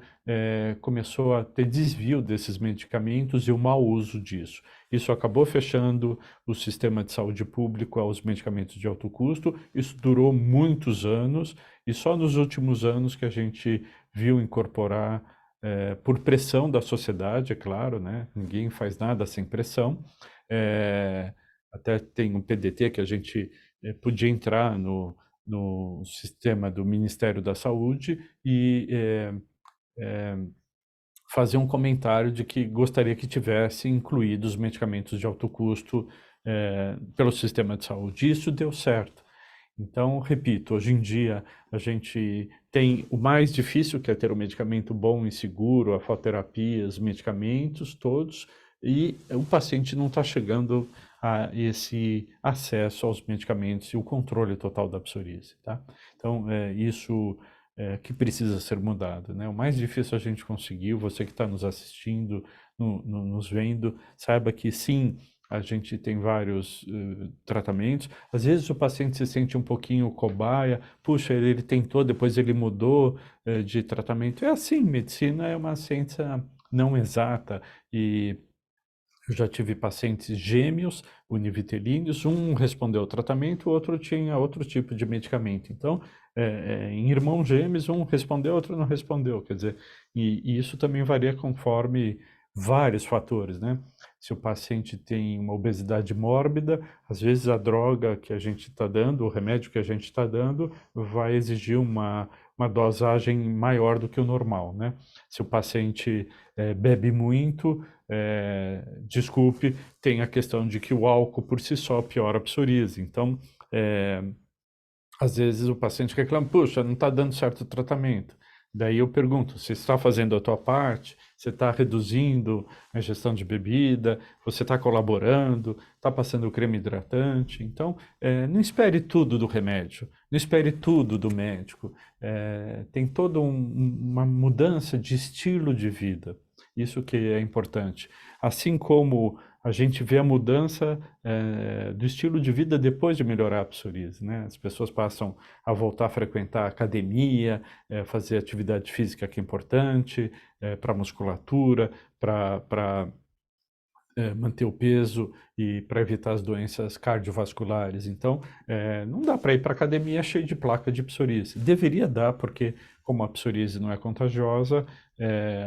começou a ter desvio desses medicamentos e o mau uso disso. Isso acabou fechando o sistema de saúde público aos medicamentos de alto custo. Isso durou muitos anos, e só nos últimos anos que a gente viu incorporar, por pressão da sociedade, é claro, né? Ninguém faz nada sem pressão. Até tem um PDT que a gente podia entrar no sistema do Ministério da Saúde e fazer um comentário de que gostaria que tivesse incluído os medicamentos de alto custo pelo sistema de saúde. Isso deu certo. Então, repito, hoje em dia a gente tem o mais difícil, que é ter um medicamento bom e seguro, a fototerapia, os medicamentos todos, e o paciente não está chegando a esse acesso aos medicamentos e o controle total da psoríase, tá? Então, isso que precisa ser mudado, né? O mais difícil a gente conseguiu, você que está nos assistindo, nos vendo, saiba que sim, a gente tem vários tratamentos. Às vezes o paciente se sente um pouquinho cobaia, puxa, ele tentou, depois ele mudou de tratamento. É assim, medicina é uma ciência não exata, e eu já tive pacientes gêmeos, univitelíneos, um respondeu ao tratamento, o outro tinha outro tipo de medicamento. Então, em irmãos gêmeos, um respondeu, outro não respondeu. Quer dizer, e isso também varia conforme vários fatores, né? Se o paciente tem uma obesidade mórbida, às vezes a droga que a gente está dando, o remédio que a gente está dando, vai exigir uma dosagem maior do que o normal, né? Se o paciente bebe muito, desculpe, tem a questão de que o álcool por si só piora a psoríase. Então, às vezes o paciente reclama, puxa, não está dando certo o tratamento. Daí eu pergunto, você está fazendo a tua parte? Você está reduzindo a ingestão de bebida? Você está colaborando? Está passando o creme hidratante? Então, não espere tudo do remédio, não espere tudo do médico. Tem toda uma mudança de estilo de vida. Isso que é importante. Assim como a gente vê a mudança do estilo de vida depois de melhorar a psoríase, né? As pessoas passam a voltar a frequentar a academia, fazer atividade física, que é importante, para musculatura, para manter o peso e para evitar as doenças cardiovasculares. Então, não dá para ir para a academia cheio de placa de psoríase. Deveria dar, porque como a psoríase não é contagiosa,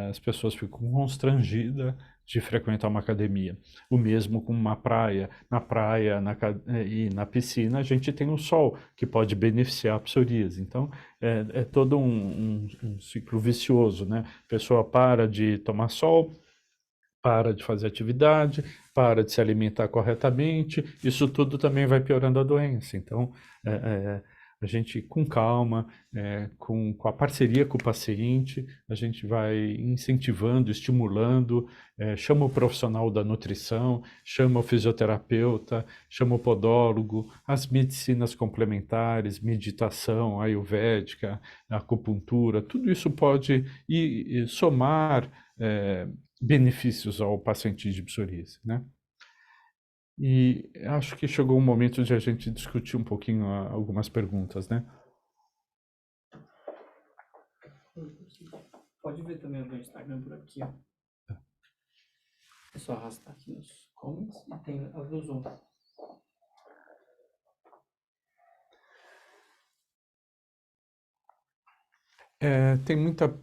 as pessoas ficam constrangidas de frequentar uma academia. O mesmo com uma praia. Na praia e na piscina, a gente tem o sol, que pode beneficiar a psoríase. Então, é todo um ciclo vicioso, né? A pessoa para de tomar sol, para de fazer atividade, para de se alimentar corretamente, isso tudo também vai piorando a doença. Então, é, é, a gente, com calma, com a parceria com o paciente, a gente vai incentivando, estimulando, chama o profissional da nutrição, chama o fisioterapeuta, chama o podólogo, as medicinas complementares, meditação ayurvédica, acupuntura, tudo isso pode ir somar benefícios ao paciente de psoríase, né? E acho que chegou o momento de a gente discutir um pouquinho algumas perguntas, né? Pode ver também o meu Instagram por aqui, ó. É só arrastar aqui nos comments e tem as do Zoom. Tem muita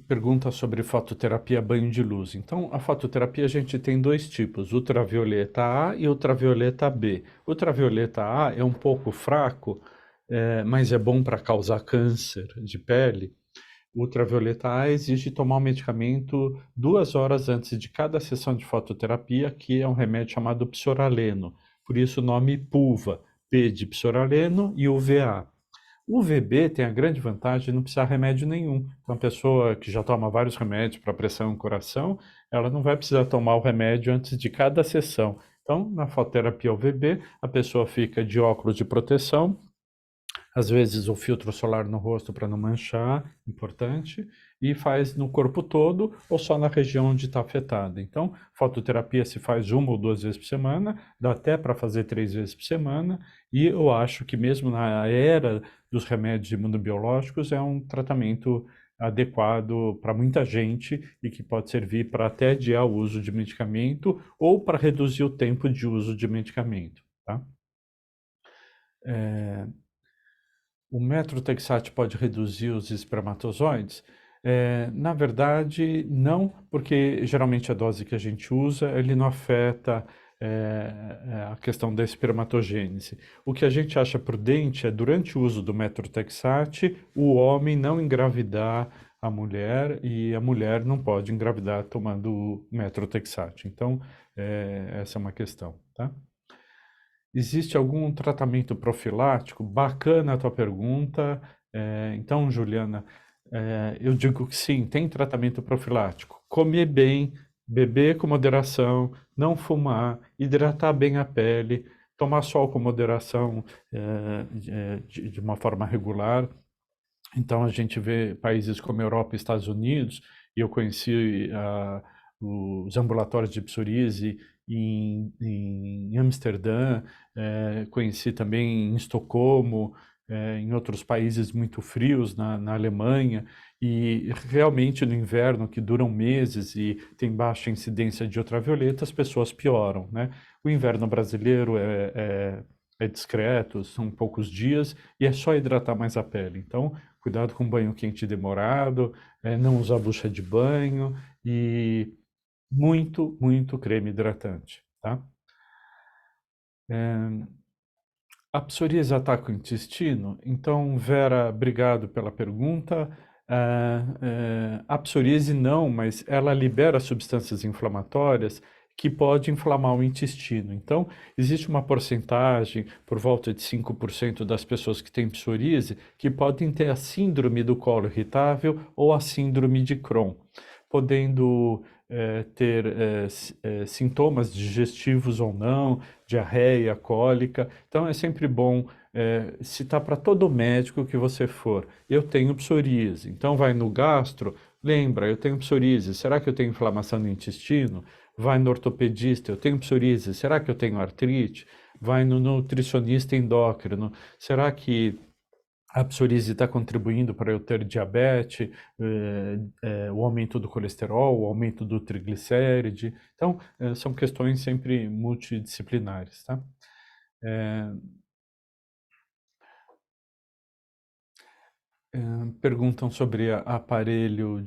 pergunta sobre fototerapia banho de luz. Então, a fototerapia a gente tem dois tipos, ultravioleta A e ultravioleta B. Ultravioleta A é um pouco fraco, mas é bom para causar câncer de pele. O ultravioleta A exige tomar um medicamento 2 horas antes de cada sessão de fototerapia, que é um remédio chamado psoraleno. Por isso o nome PUVA, P de psoraleno e UVA. O VB tem a grande vantagem de não precisar de remédio nenhum. Então, a pessoa que já toma vários remédios para pressão e coração, ela não vai precisar tomar o remédio antes de cada sessão. Então, na fototerapia UVB, a pessoa fica de óculos de proteção, às vezes o filtro solar no rosto para não manchar, importante, e faz no corpo todo ou só na região onde está afetada. Então, fototerapia se faz 1 ou 2 vezes por semana, dá até para fazer 3 vezes por semana, e eu acho que mesmo na era dos remédios imunobiológicos é um tratamento adequado para muita gente e que pode servir para até adiar o uso de medicamento ou para reduzir o tempo de uso de medicamento, tá? O metrotexate pode reduzir os espermatozoides? Na verdade, não, porque geralmente a dose que a gente usa, ele não afeta a questão da espermatogênese. O que a gente acha prudente é, durante o uso do metrotexate, o homem não engravidar a mulher e a mulher não pode engravidar tomando o metrotexate. Então, essa é uma questão, tá? Existe algum tratamento profilático? Bacana a tua pergunta. Então, Juliana, eu digo que sim, tem tratamento profilático. Comer bem, beber com moderação, não fumar, hidratar bem a pele, tomar sol com moderação, de uma forma regular. Então, a gente vê países como Europa e Estados Unidos, e eu conheci os ambulatórios de psoríase em Amsterdã, conheci também em Estocolmo, em outros países muito frios, na Alemanha, e realmente no inverno, que duram meses e tem baixa incidência de ultravioleta, as pessoas pioram, né? O inverno brasileiro é discreto, são poucos dias, e é só hidratar mais a pele. Então, cuidado com banho quente demorado, não usar bucha de banho e muito, muito creme hidratante, tá? A psoríase ataca o intestino? Então, Vera, obrigado pela pergunta. A psoríase não, mas ela libera substâncias inflamatórias que podem inflamar o intestino. Então, existe uma porcentagem, por volta de 5% das pessoas que têm psoríase, que podem ter a síndrome do colo irritável ou a síndrome de Crohn, podendo ter sintomas digestivos ou não, diarreia, cólica. Então é sempre bom citar para todo médico que você for. Eu tenho psoríase, então vai no gastro, lembra, eu tenho psoríase, será que eu tenho inflamação no intestino? Vai no ortopedista, eu tenho psoríase, será que eu tenho artrite? Vai no nutricionista endócrino, será que a psoríase está contribuindo para eu ter diabetes, o aumento do colesterol, o aumento do triglicéride. Então, são questões sempre multidisciplinares, tá? Perguntam sobre aparelho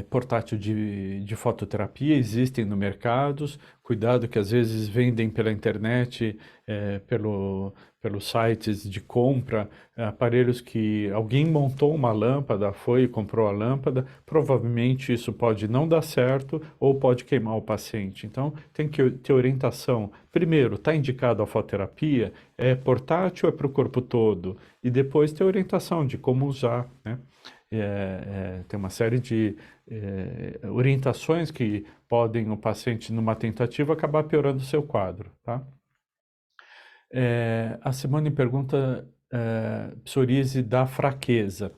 portátil de fototerapia, existem no mercados. Cuidado que às vezes vendem pela internet, pelos sites de compra, aparelhos que alguém montou uma lâmpada, foi e comprou a lâmpada, provavelmente isso pode não dar certo ou pode queimar o paciente. Então tem que ter orientação. Primeiro, está indicado a fototerapia, é portátil, é para o corpo todo, e depois ter orientação de como usar, né? Tem uma série de orientações que podem o paciente, numa tentativa, acabar piorando o seu quadro, tá? A Simone pergunta, psoríase da fraqueza.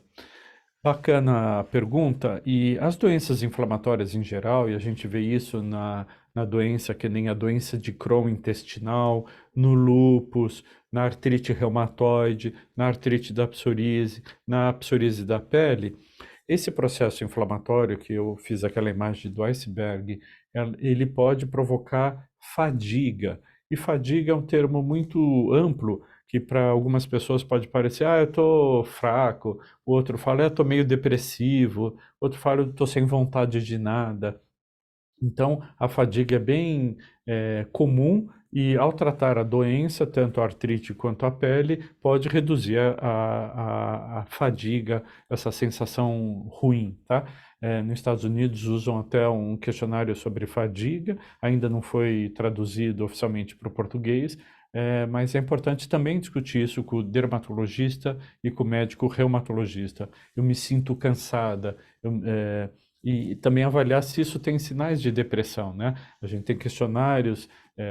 Bacana a pergunta. E as doenças inflamatórias em geral, e a gente vê isso na doença que nem a doença de Crohn intestinal, no lúpus, na artrite reumatoide, na artrite da psoríase, na psoríase da pele, esse processo inflamatório que eu fiz aquela imagem do iceberg, ele pode provocar fadiga. E fadiga é um termo muito amplo que para algumas pessoas pode parecer, eu estou fraco, o outro fala, eu estou meio depressivo, outro fala, eu estou sem vontade de nada. Então, a fadiga é bem comum e, ao tratar a doença, tanto a artrite quanto a pele, pode reduzir a fadiga, essa sensação ruim, tá? Nos Estados Unidos usam até um questionário sobre fadiga, ainda não foi traduzido oficialmente para o português, mas é importante também discutir isso com o dermatologista e com o médico reumatologista. Eu me sinto cansada, e também avaliar se isso tem sinais de depressão, né? A gente tem questionários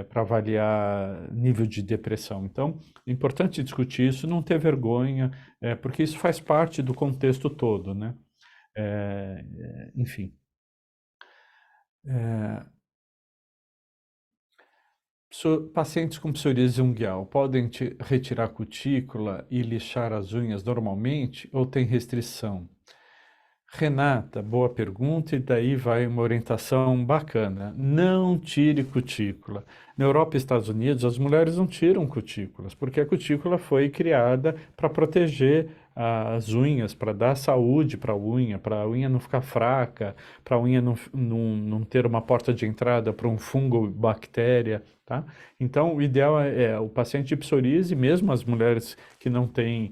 para avaliar nível de depressão. Então, é importante discutir isso, não ter vergonha, porque isso faz parte do contexto todo, né? Enfim. Pacientes com psoríase ungueal podem retirar a cutícula e lixar as unhas normalmente ou tem restrição? Renata, boa pergunta, e daí vai uma orientação bacana. Não tire cutícula. Na Europa e Estados Unidos, as mulheres não tiram cutículas, porque a cutícula foi criada para proteger as unhas, para dar saúde para a unha não ficar fraca, para a unha não ter uma porta de entrada para um fungo, bactéria, tá? Então, o ideal é o paciente de psoríase, mesmo as mulheres que não têm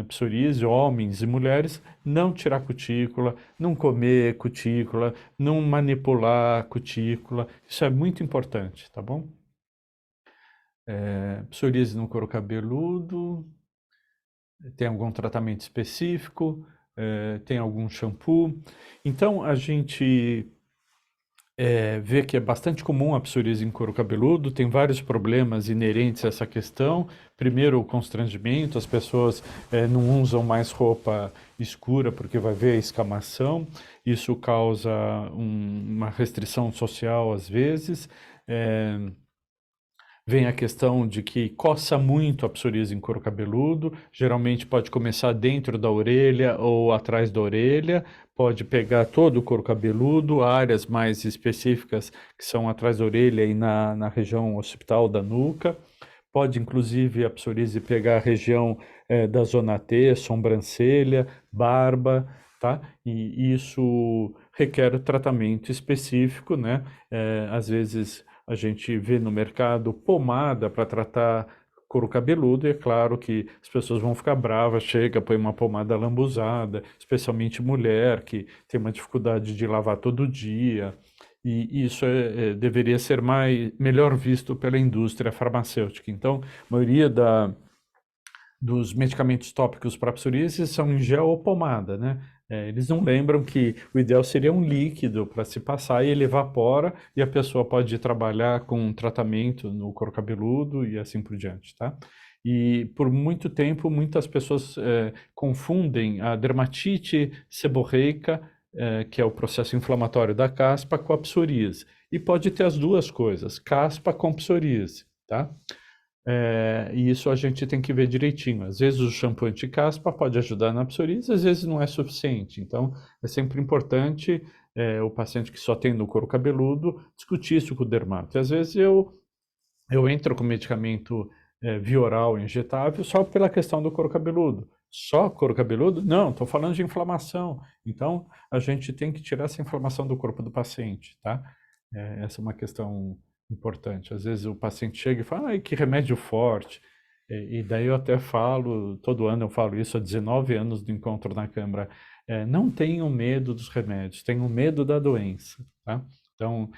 psoríase, homens e mulheres, não tirar cutícula, não comer cutícula, não manipular cutícula. Isso é muito importante, tá bom? Psoríase no couro cabeludo, tem algum tratamento específico, tem algum shampoo. Então, a gente vê que é bastante comum a psoríase em couro cabeludo, tem vários problemas inerentes a essa questão. Primeiro, o constrangimento, as pessoas não usam mais roupa escura porque vai ver a escamação, isso causa uma restrição social às vezes. Vem a questão de que coça muito a psoríase em couro cabeludo, geralmente pode começar dentro da orelha ou atrás da orelha, pode pegar todo o couro cabeludo, áreas mais específicas que são atrás da orelha e na região occipital da nuca. Pode, inclusive, a psoríase pegar a região da zona T, sobrancelha, barba, tá? E isso requer tratamento específico, né? Às vezes a gente vê no mercado pomada para tratar couro cabeludo, e é claro que as pessoas vão ficar bravas, chega, põe uma pomada lambuzada, especialmente mulher que tem uma dificuldade de lavar todo dia, e isso deveria ser melhor visto pela indústria farmacêutica. Então, a maioria dos medicamentos tópicos para psoríase são em gel ou pomada, né? Eles não lembram que o ideal seria um líquido para se passar e ele evapora e a pessoa pode trabalhar com um tratamento no couro cabeludo e assim por diante, tá? E por muito tempo, muitas pessoas confundem a dermatite seborreica, que é o processo inflamatório da caspa, com a psoríase. E pode ter as duas coisas, caspa com psoríase, tá? E isso a gente tem que ver direitinho. Às vezes o shampoo anti-caspa pode ajudar na psoríase, às vezes não é suficiente. Então, é sempre importante o paciente que só tem no couro cabeludo discutir isso com o dermato. Às vezes eu entro com medicamento via oral injetável só pela questão do couro cabeludo. Só couro cabeludo? Não, estou falando de inflamação. Então, a gente tem que tirar essa inflamação do corpo do paciente, tá? Essa é uma questão importante. Às vezes o paciente chega e fala, ai, que remédio forte. E daí eu até falo, todo ano eu falo isso, há 19 anos do encontro na Câmara, não tenham medo dos remédios, tenham medo da doença, tá? Então,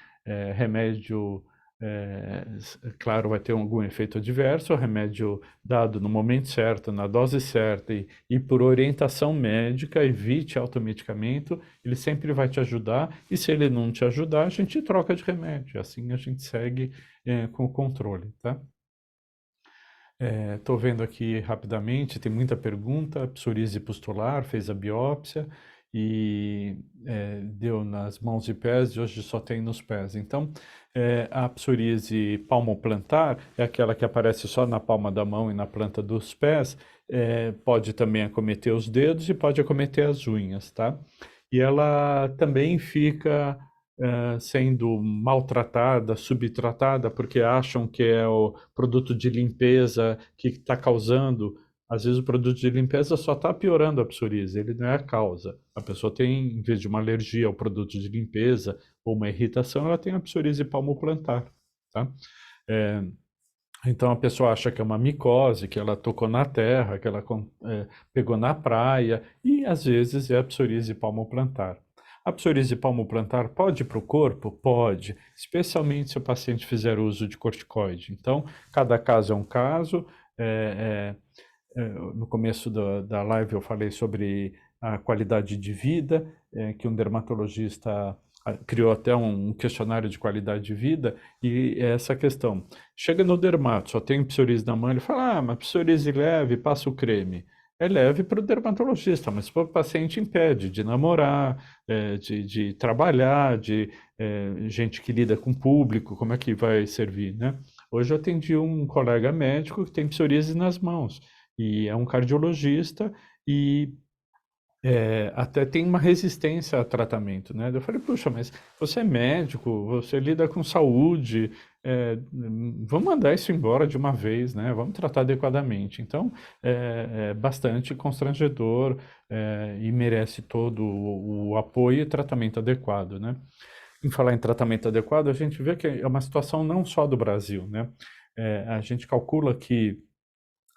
remédio, claro, vai ter algum efeito adverso, o remédio dado no momento certo, na dose certa e por orientação médica, evite automedicamento, ele sempre vai te ajudar, e se ele não te ajudar, a gente troca de remédio, assim a gente segue com o controle, tá? Estou vendo aqui rapidamente, tem muita pergunta. Psoríase pustular, fez a biópsia e deu nas mãos e pés, e hoje só tem nos pés. Então, a psoríase palmoplantar é aquela que aparece só na palma da mão e na planta dos pés, pode também acometer os dedos e pode acometer as unhas, tá? E ela também fica sendo maltratada, subtratada, porque acham que é o produto de limpeza que está causando. Às vezes o produto de limpeza só está piorando a psoríase, ele não é a causa. A pessoa tem, em vez de uma alergia ao produto de limpeza ou uma irritação, ela tem a psoríase palmoplantar, tá? Então a pessoa acha que é uma micose, que ela tocou na terra, que ela pegou na praia, e às vezes é a psoríase palmoplantar. A psoríase palmoplantar pode ir para o corpo? Pode, especialmente se o paciente fizer uso de corticoide. Então, cada caso é um caso. No começo da live eu falei sobre a qualidade de vida, que um dermatologista criou até um questionário de qualidade de vida, e essa questão. Chega no dermato, só tem psoríase na mão, ele fala, mas psoríase leve, passa o creme. É leve para o dermatologista, mas para o paciente impede de namorar, de trabalhar, de gente que lida com o público, como é que vai servir, né? Hoje eu atendi um colega médico que tem psoríase nas mãos, e é um cardiologista, e até tem uma resistência a tratamento, né? Eu falei, puxa, mas você é médico, você lida com saúde, vamos mandar isso embora de uma vez, né? Vamos tratar adequadamente. Então, é bastante constrangedor e merece todo o apoio e tratamento adequado, né? Em falar em tratamento adequado, a gente vê que é uma situação não só do Brasil, né? A gente calcula que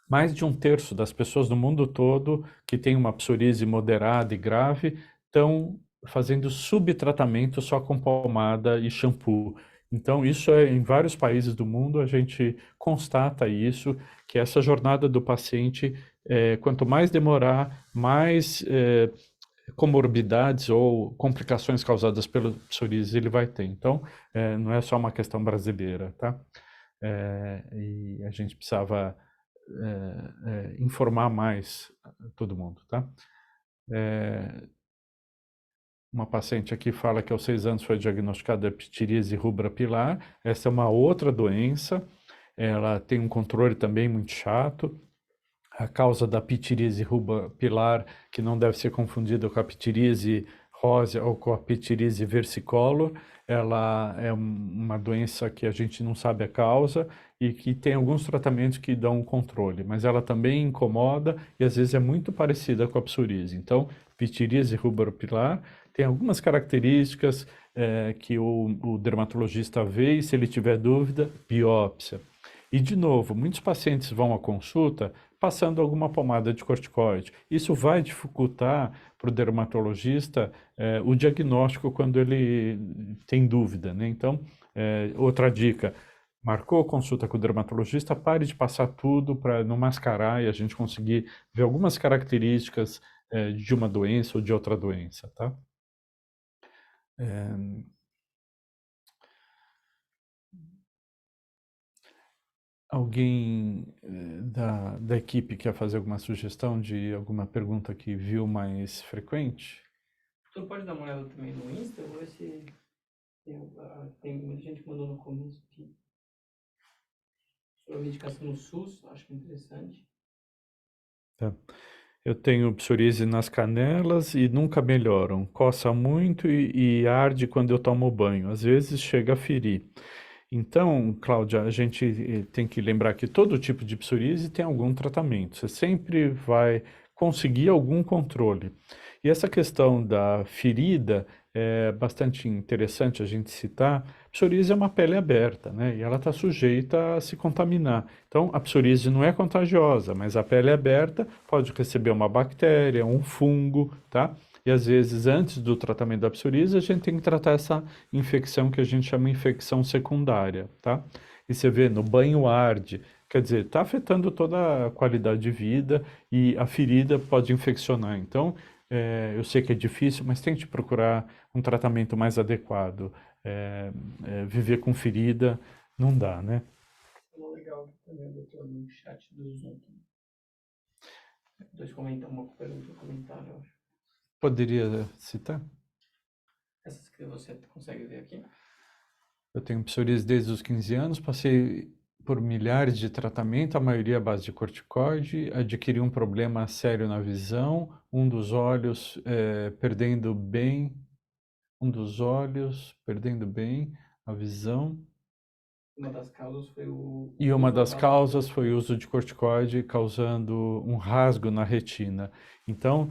mais de 1/3 das pessoas no mundo todo que têm uma psoríase moderada e grave estão fazendo subtratamento só com pomada e shampoo. Então, isso em vários países do mundo, a gente constata isso, que essa jornada do paciente, quanto mais demorar, mais comorbidades ou complicações causadas pela psoríase ele vai ter. Então, não é só uma questão brasileira, tá? E a gente precisava informar mais todo mundo, tá? Uma paciente aqui fala que aos 6 anos foi diagnosticada psoríase rubra pilar. Essa é uma outra doença. Ela tem um controle também muito chato. A causa da psoríase rubra pilar, que não deve ser confundida com a psoríase rósea ou com a psoríase versicolor, ela é uma doença que a gente não sabe a causa e que tem alguns tratamentos que dão controle, mas ela também incomoda e às vezes é muito parecida com a psoríase. Então, psoríase rubra pilar tem algumas características que o dermatologista vê, e se ele tiver dúvida, biópsia. E, de novo, muitos pacientes vão à consulta passando alguma pomada de corticoide. Isso vai dificultar para o dermatologista o diagnóstico quando ele tem dúvida, né? Então, outra dica, marcou consulta com o dermatologista, pare de passar tudo para não mascarar e a gente conseguir ver algumas características de uma doença ou de outra doença, tá? Alguém da equipe quer fazer alguma sugestão de alguma pergunta que viu mais frequente? Tu pode dar uma olhada também no Insta, ou se tem muita gente que mandou no começo aqui sobre a medicação no SUS, acho que é interessante. Tá. Eu tenho psoríase nas canelas e nunca melhoram. Coça muito e arde quando eu tomo banho. Às vezes chega a ferir. Então, Cláudia, a gente tem que lembrar que todo tipo de psoríase tem algum tratamento. Você sempre vai conseguir algum controle. E essa questão da ferida é bastante interessante a gente citar. Psoríase é uma pele aberta, né? E ela está sujeita a se contaminar. Então, a psoríase não é contagiosa, mas a pele aberta pode receber uma bactéria, um fungo, tá? E às vezes, antes do tratamento da psoríase, a gente tem que tratar essa infecção que a gente chama de infecção secundária, tá? E você vê, no banho arde, quer dizer, está afetando toda a qualidade de vida e a ferida pode infeccionar. Então, eu sei que é difícil, mas tente procurar um tratamento mais adequado. Viver com ferida não dá, né? Legal também, doutor, no chat do Zoom. Dois comentam uma pergunta, um comentário, eu acho. Poderia citar? Essas que você consegue ver aqui? Eu tenho psoríase desde os 15 anos, passei por milhares de tratamentos, a maioria à base de corticoide, adquiri um problema sério na visão, um dos olhos perdendo bem a visão. Uma das causas foi o E uma uso das errado causas foi o uso de corticoide causando um rasgo na retina. Então,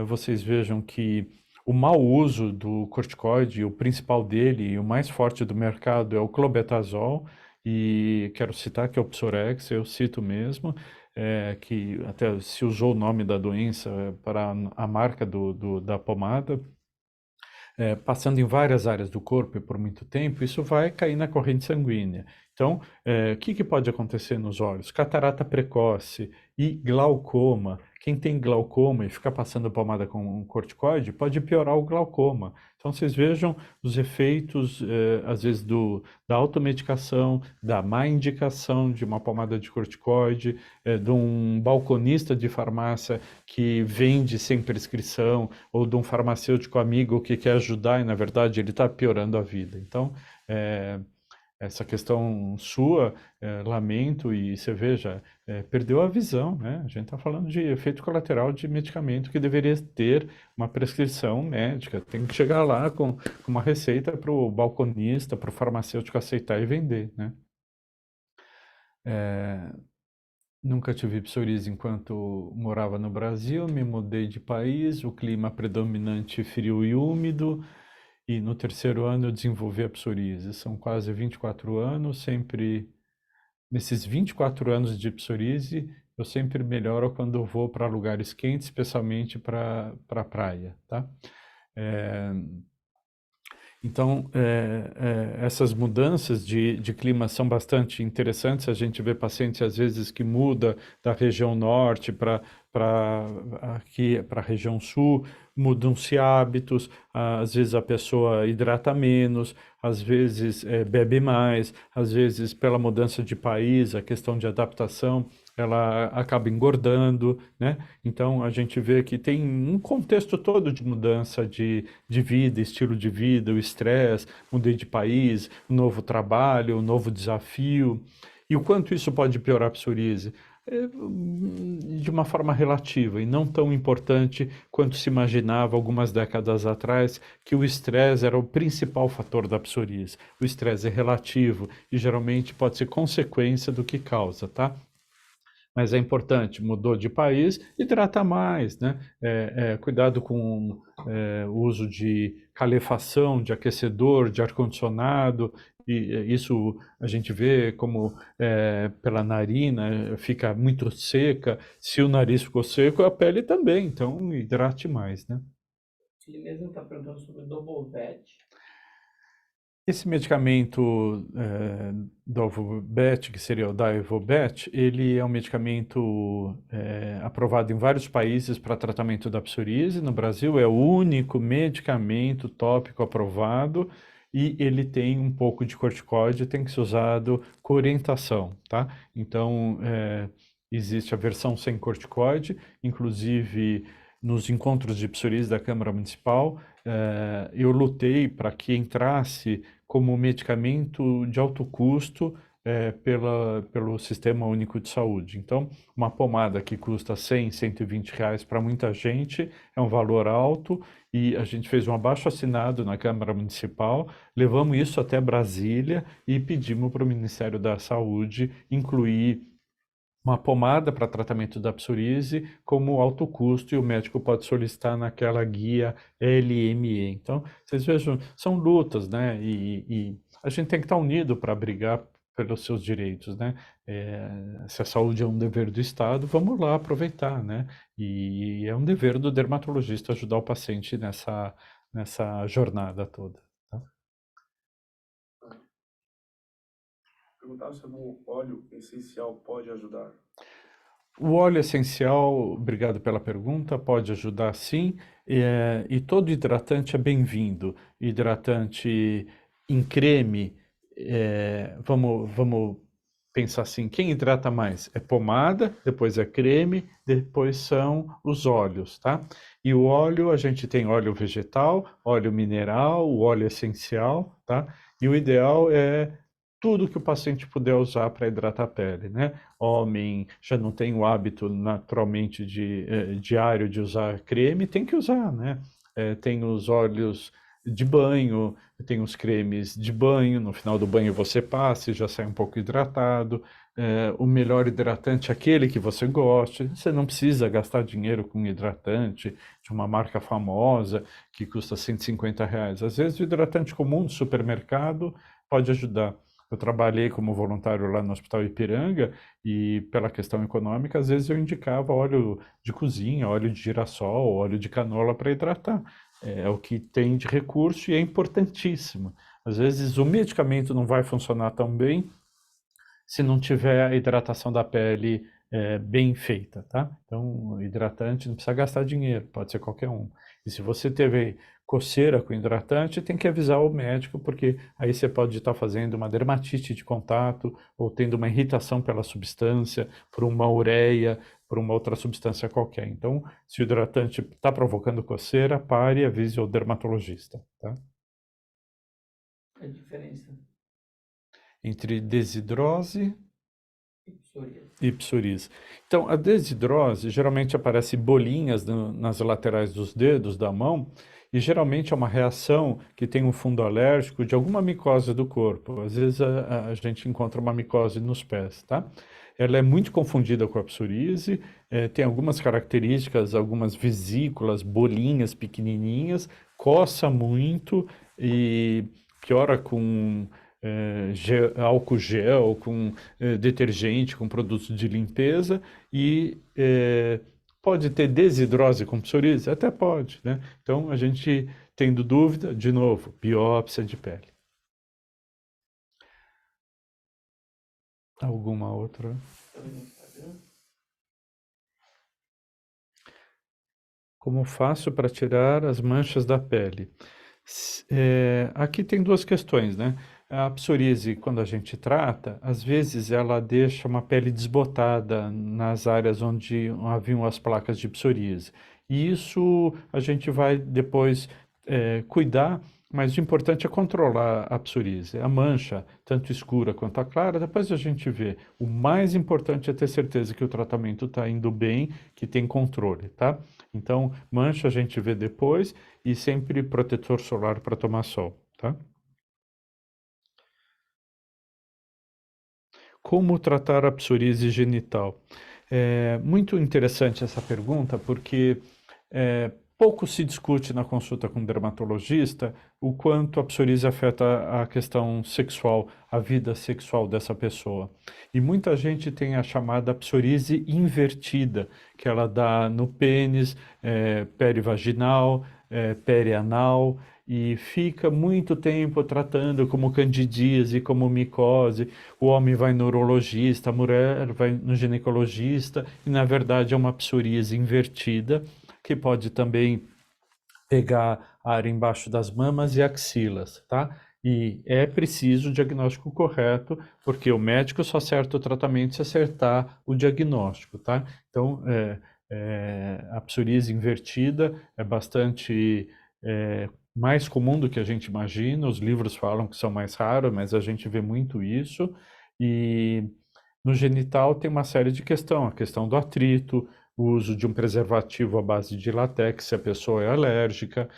vocês vejam que o mau uso do corticoide, o principal dele e o mais forte do mercado é o clobetasol, e quero citar que é o Psorex, eu cito mesmo, que até se usou o nome da doença para a marca da pomada. Passando em várias áreas do corpo e por muito tempo, isso vai cair na corrente sanguínea. Então, o que pode acontecer nos olhos? Catarata precoce e glaucoma. Quem tem glaucoma e fica passando pomada com um corticoide pode piorar o glaucoma. Então, vocês vejam os efeitos, às vezes, da automedicação, da má indicação de uma pomada de corticoide, de um balconista de farmácia que vende sem prescrição, ou de um farmacêutico amigo que quer ajudar e, na verdade, ele está piorando a vida. Então, essa questão sua, lamento, e você veja, perdeu a visão, né? A gente está falando de efeito colateral de medicamento que deveria ter uma prescrição médica. Tem que chegar lá com uma receita para o balconista, para o farmacêutico aceitar e vender, né? Nunca tive psoríase enquanto morava no Brasil, me mudei de país, o clima predominante frio e úmido, e no terceiro ano eu desenvolvi a psoríase. São quase 24 anos, sempre nesses 24 anos de psoríase, eu sempre melhoro quando eu vou para lugares quentes, especialmente para a praia, tá? Então, essas mudanças de clima são bastante interessantes. A gente vê pacientes, às vezes, que muda da região norte aqui para a região sul, mudam-se hábitos, às vezes a pessoa hidrata menos, às vezes bebe mais, às vezes pela mudança de país, a questão de adaptação, ela acaba engordando, né? Então, a gente vê que tem um contexto todo de mudança de vida, estilo de vida, o estresse, mudei de país, um novo trabalho, um novo desafio. E o quanto isso pode piorar a psoríase? De uma forma relativa e não tão importante quanto se imaginava algumas décadas atrás, que o estresse era o principal fator da psoríase. O estresse é relativo e geralmente pode ser consequência do que causa, tá? Mas é importante, mudou de país, hidrata mais, né? Cuidado com o uso de calefação, de aquecedor, de ar-condicionado, e isso a gente vê como pela narina fica muito seca. Se o nariz ficou seco, a pele também, então hidrate mais, né? Ele mesmo está perguntando sobre o Dobovet. Esse medicamento Dovobet, que seria o Daivobet, ele é um medicamento aprovado em vários países para tratamento da psoríase. No Brasil é o único medicamento tópico aprovado e ele tem um pouco de corticoide, tem que ser usado com orientação, tá? Então, existe a versão sem corticoide, inclusive nos encontros de psoríase da Câmara Municipal, eu lutei para que entrasse como medicamento de alto custo pelo Sistema Único de Saúde. Então, uma pomada que custa 100, 120 reais para muita gente é um valor alto, e a gente fez um abaixo-assinado na Câmara Municipal, levamos isso até Brasília e pedimos para o Ministério da Saúde incluir uma pomada para tratamento da psoríase como alto custo, e o médico pode solicitar naquela guia LME. Então, vocês vejam, são lutas, né? E a gente tem que estar unido para brigar pelos seus direitos, né? Se a saúde é um dever do Estado, vamos lá aproveitar, né? E é um dever do dermatologista ajudar o paciente nessa jornada toda. Tá? Perguntar se algum óleo essencial pode ajudar. O óleo essencial, obrigado pela pergunta, pode ajudar sim, e todo hidratante é bem-vindo. Hidratante em creme, vamos pensar assim, quem hidrata mais? É pomada, depois é creme, depois são os óleos, tá? E o óleo, a gente tem óleo vegetal, óleo mineral, o óleo essencial, tá? E o ideal é tudo que o paciente puder usar para hidratar a pele, né? Homem já não tem o hábito naturalmente diário de usar creme, tem que usar, né? Tem os óleos de banho, tem os cremes de banho, no final do banho você passa e já sai um pouco hidratado. O melhor hidratante é aquele que você goste. Você não precisa gastar dinheiro com hidratante de uma marca famosa que custa 150 reais. Às vezes o hidratante comum do supermercado pode ajudar. Eu trabalhei como voluntário lá no Hospital Ipiranga e, pela questão econômica, às vezes eu indicava óleo de cozinha, óleo de girassol, óleo de canola para hidratar. É o que tem de recurso e é importantíssimo. Às vezes o medicamento não vai funcionar tão bem se não tiver a hidratação da pele bem feita, tá? Então, hidratante não precisa gastar dinheiro, pode ser qualquer um. E se você teve coceira com hidratante, tem que avisar o médico, porque aí você pode estar fazendo uma dermatite de contato ou tendo uma irritação pela substância, por uma ureia, por uma outra substância qualquer. Então, se o hidratante está provocando coceira, pare e avise o dermatologista, tá? A diferença Entre desidrose e psoríase. e psoríase. Então, a desidrose geralmente aparece bolinhas nas laterais dos dedos da mão, e geralmente é uma reação que tem um fundo alérgico de alguma micose do corpo. Às vezes a gente encontra uma micose nos pés, tá? Ela é muito confundida com a psoríase, tem algumas características, algumas vesículas, bolinhas pequenininhas, coça muito e piora com álcool gel, com detergente, com produtos de limpeza, e pode ter desidrose com psoríase? Até pode, né? Então, a gente tendo dúvida, de novo, biópsia de pele. Alguma outra? Como faço para tirar as manchas da pele? Aqui tem duas questões, né? A psoríase, quando a gente trata, às vezes ela deixa uma pele desbotada nas áreas onde haviam as placas de psoríase. E isso a gente vai depois cuidar, mas o importante é controlar a psoríase. A mancha, tanto escura quanto a clara, depois a gente vê. O mais importante é ter certeza que o tratamento está indo bem, que tem controle, tá? Então, mancha a gente vê depois, e sempre protetor solar para tomar sol, tá? Como tratar a psoríase genital? É muito interessante essa pergunta, porque pouco se discute na consulta com o dermatologista o quanto a psoríase afeta a questão sexual, a vida sexual dessa pessoa. E muita gente tem a chamada psoríase invertida, que ela dá no pênis, perivaginal, perianal, e fica muito tempo tratando como candidíase, como micose. O homem vai no urologista, a mulher vai no ginecologista, e na verdade é uma psoríase invertida, que pode também pegar a área embaixo das mamas e axilas, tá? E é preciso o diagnóstico correto, porque o médico só acerta o tratamento se acertar o diagnóstico, tá? Então, a psoríase invertida é bastante mais comum do que a gente imagina. Os livros falam que são mais raros, mas a gente vê muito isso. E no genital tem uma série de questões, a questão do atrito, o uso de um preservativo à base de látex, se a pessoa é alérgica,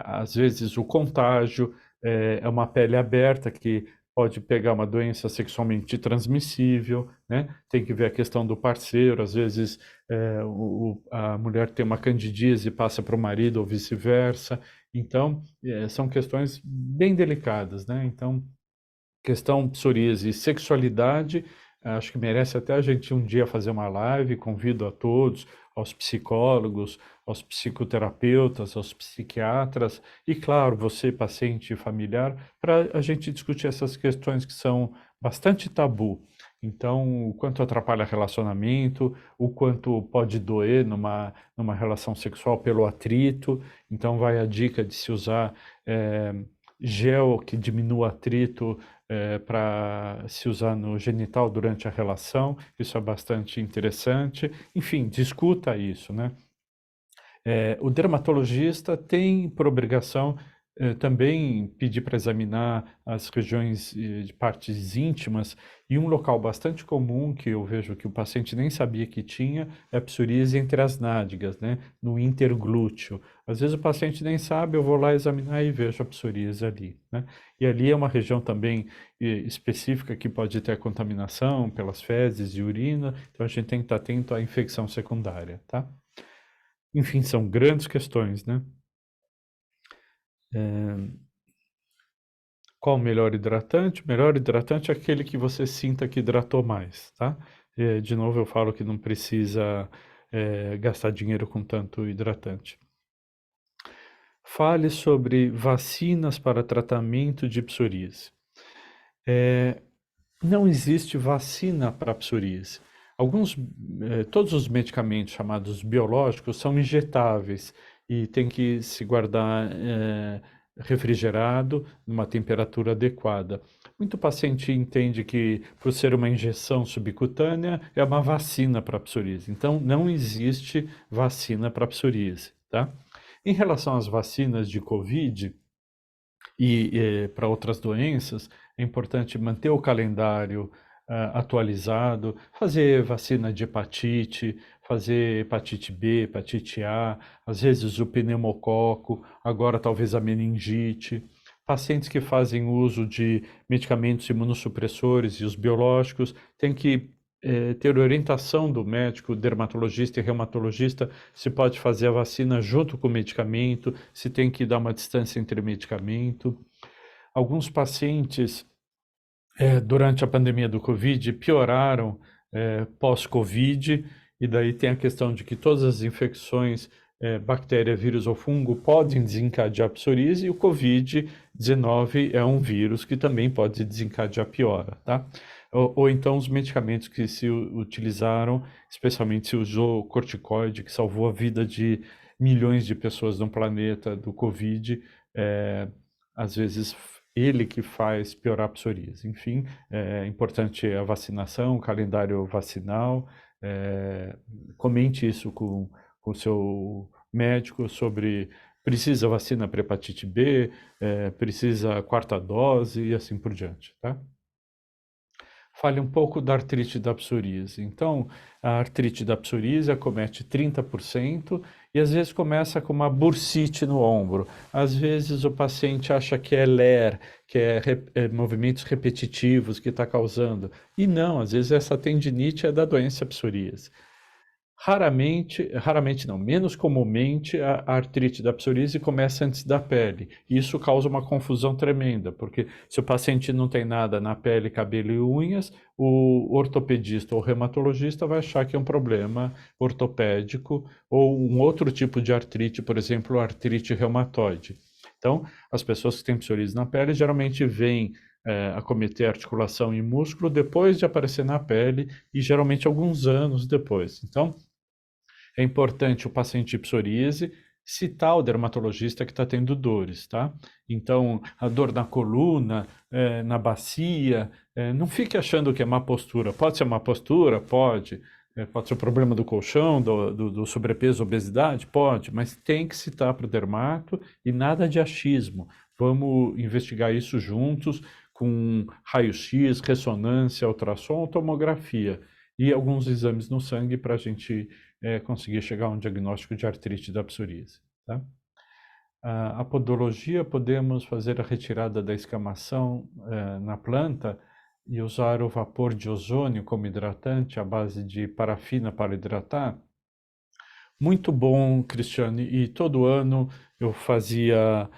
às vezes o contágio, é uma pele aberta que pode pegar uma doença sexualmente transmissível, né? Tem que ver a questão do parceiro, às vezes a mulher tem uma candidíase e passa para o marido ou vice-versa. Então, são questões bem delicadas, né? Então, questão psoríase e sexualidade, acho que merece até a gente um dia fazer uma live, convido a todos, aos psicólogos, aos psicoterapeutas, aos psiquiatras e, claro, você, paciente e familiar, para a gente discutir essas questões que são bastante tabu. Então, o quanto atrapalha relacionamento, o quanto pode doer numa relação sexual pelo atrito. Então, vai a dica de se usar gel que diminua atrito para se usar no genital durante a relação. Isso é bastante interessante. Enfim, discuta isso, né? O dermatologista tem por obrigação também pedir para examinar as regiões de partes íntimas, e um local bastante comum que eu vejo que o paciente nem sabia que tinha é a psoríase entre as nádegas, né, no interglúteo. Às vezes o paciente nem sabe, eu vou lá examinar e vejo a psoríase ali, né? E ali é uma região também específica que pode ter contaminação pelas fezes e urina, então a gente tem que estar atento à infecção secundária, tá? Enfim, são grandes questões, né? Qual o melhor hidratante? O melhor hidratante é aquele que você sinta que hidratou mais, tá? De novo, eu falo que não precisa gastar dinheiro com tanto hidratante. Fale sobre vacinas para tratamento de psoríase. Não existe vacina para psoríase. Todos os medicamentos chamados biológicos são injetáveis e tem que se guardar refrigerado, numa temperatura adequada. Muito paciente entende que, por ser uma injeção subcutânea, é uma vacina para psoríase. Então, não existe vacina para psoríase, tá? Em relação às vacinas de Covid e para outras doenças, é importante manter o calendário atualizado, fazer vacina de hepatite, fazer hepatite B, hepatite A, às vezes o pneumococo, agora talvez a meningite. Pacientes que fazem uso de medicamentos imunossupressores e os biológicos têm que ter orientação do médico, dermatologista e reumatologista, se pode fazer a vacina junto com o medicamento, se tem que dar uma distância entre medicamento. Alguns pacientes, durante a pandemia do Covid, pioraram pós-Covid, e daí tem a questão de que todas as infecções, bactéria, vírus ou fungo, podem desencadear psoríase, e o Covid-19 é um vírus que também pode desencadear piora, tá? Ou então os medicamentos que se utilizaram, especialmente se usou corticoide, que salvou a vida de milhões de pessoas no planeta do Covid, às vezes ele que faz piorar a psoríase. Enfim, é importante a vacinação, o calendário vacinal. Comente isso com o seu médico sobre precisa vacina para hepatite B, precisa quarta dose e assim por diante, tá? Fale um pouco da artrite da psoríase. Então, a artrite da psoríase acomete 30% e às vezes começa com uma bursite no ombro. Às vezes o paciente acha que é LER, que é movimentos repetitivos que está causando. E não, às vezes essa tendinite é da doença psoríase. Raramente não, menos comumente a artrite da psoríase começa antes da pele. Isso causa uma confusão tremenda, porque se o paciente não tem nada na pele, cabelo e unhas, o ortopedista ou reumatologista vai achar que é um problema ortopédico ou um outro tipo de artrite, por exemplo, artrite reumatoide. Então, as pessoas que têm psoríase na pele geralmente vêm acometer articulação e músculo depois de aparecer na pele e geralmente alguns anos depois. Então, é importante o paciente de psoríase citar o dermatologista que está tendo dores, tá? Então, a dor na coluna, na bacia, não fique achando que é má postura. Pode ser má postura? Pode. Pode ser o problema do colchão, do sobrepeso, obesidade? Pode, mas tem que citar para o dermato e nada de achismo. Vamos investigar isso juntos, com raio-x, ressonância, ultrassom, tomografia e alguns exames no sangue para a gente conseguir chegar a um diagnóstico de artrite da psoríase. Tá? A podologia, podemos fazer a retirada da escamação na planta e usar o vapor de ozônio como hidratante à base de parafina para hidratar. Muito bom, Cristiane, e todo ano eu fazia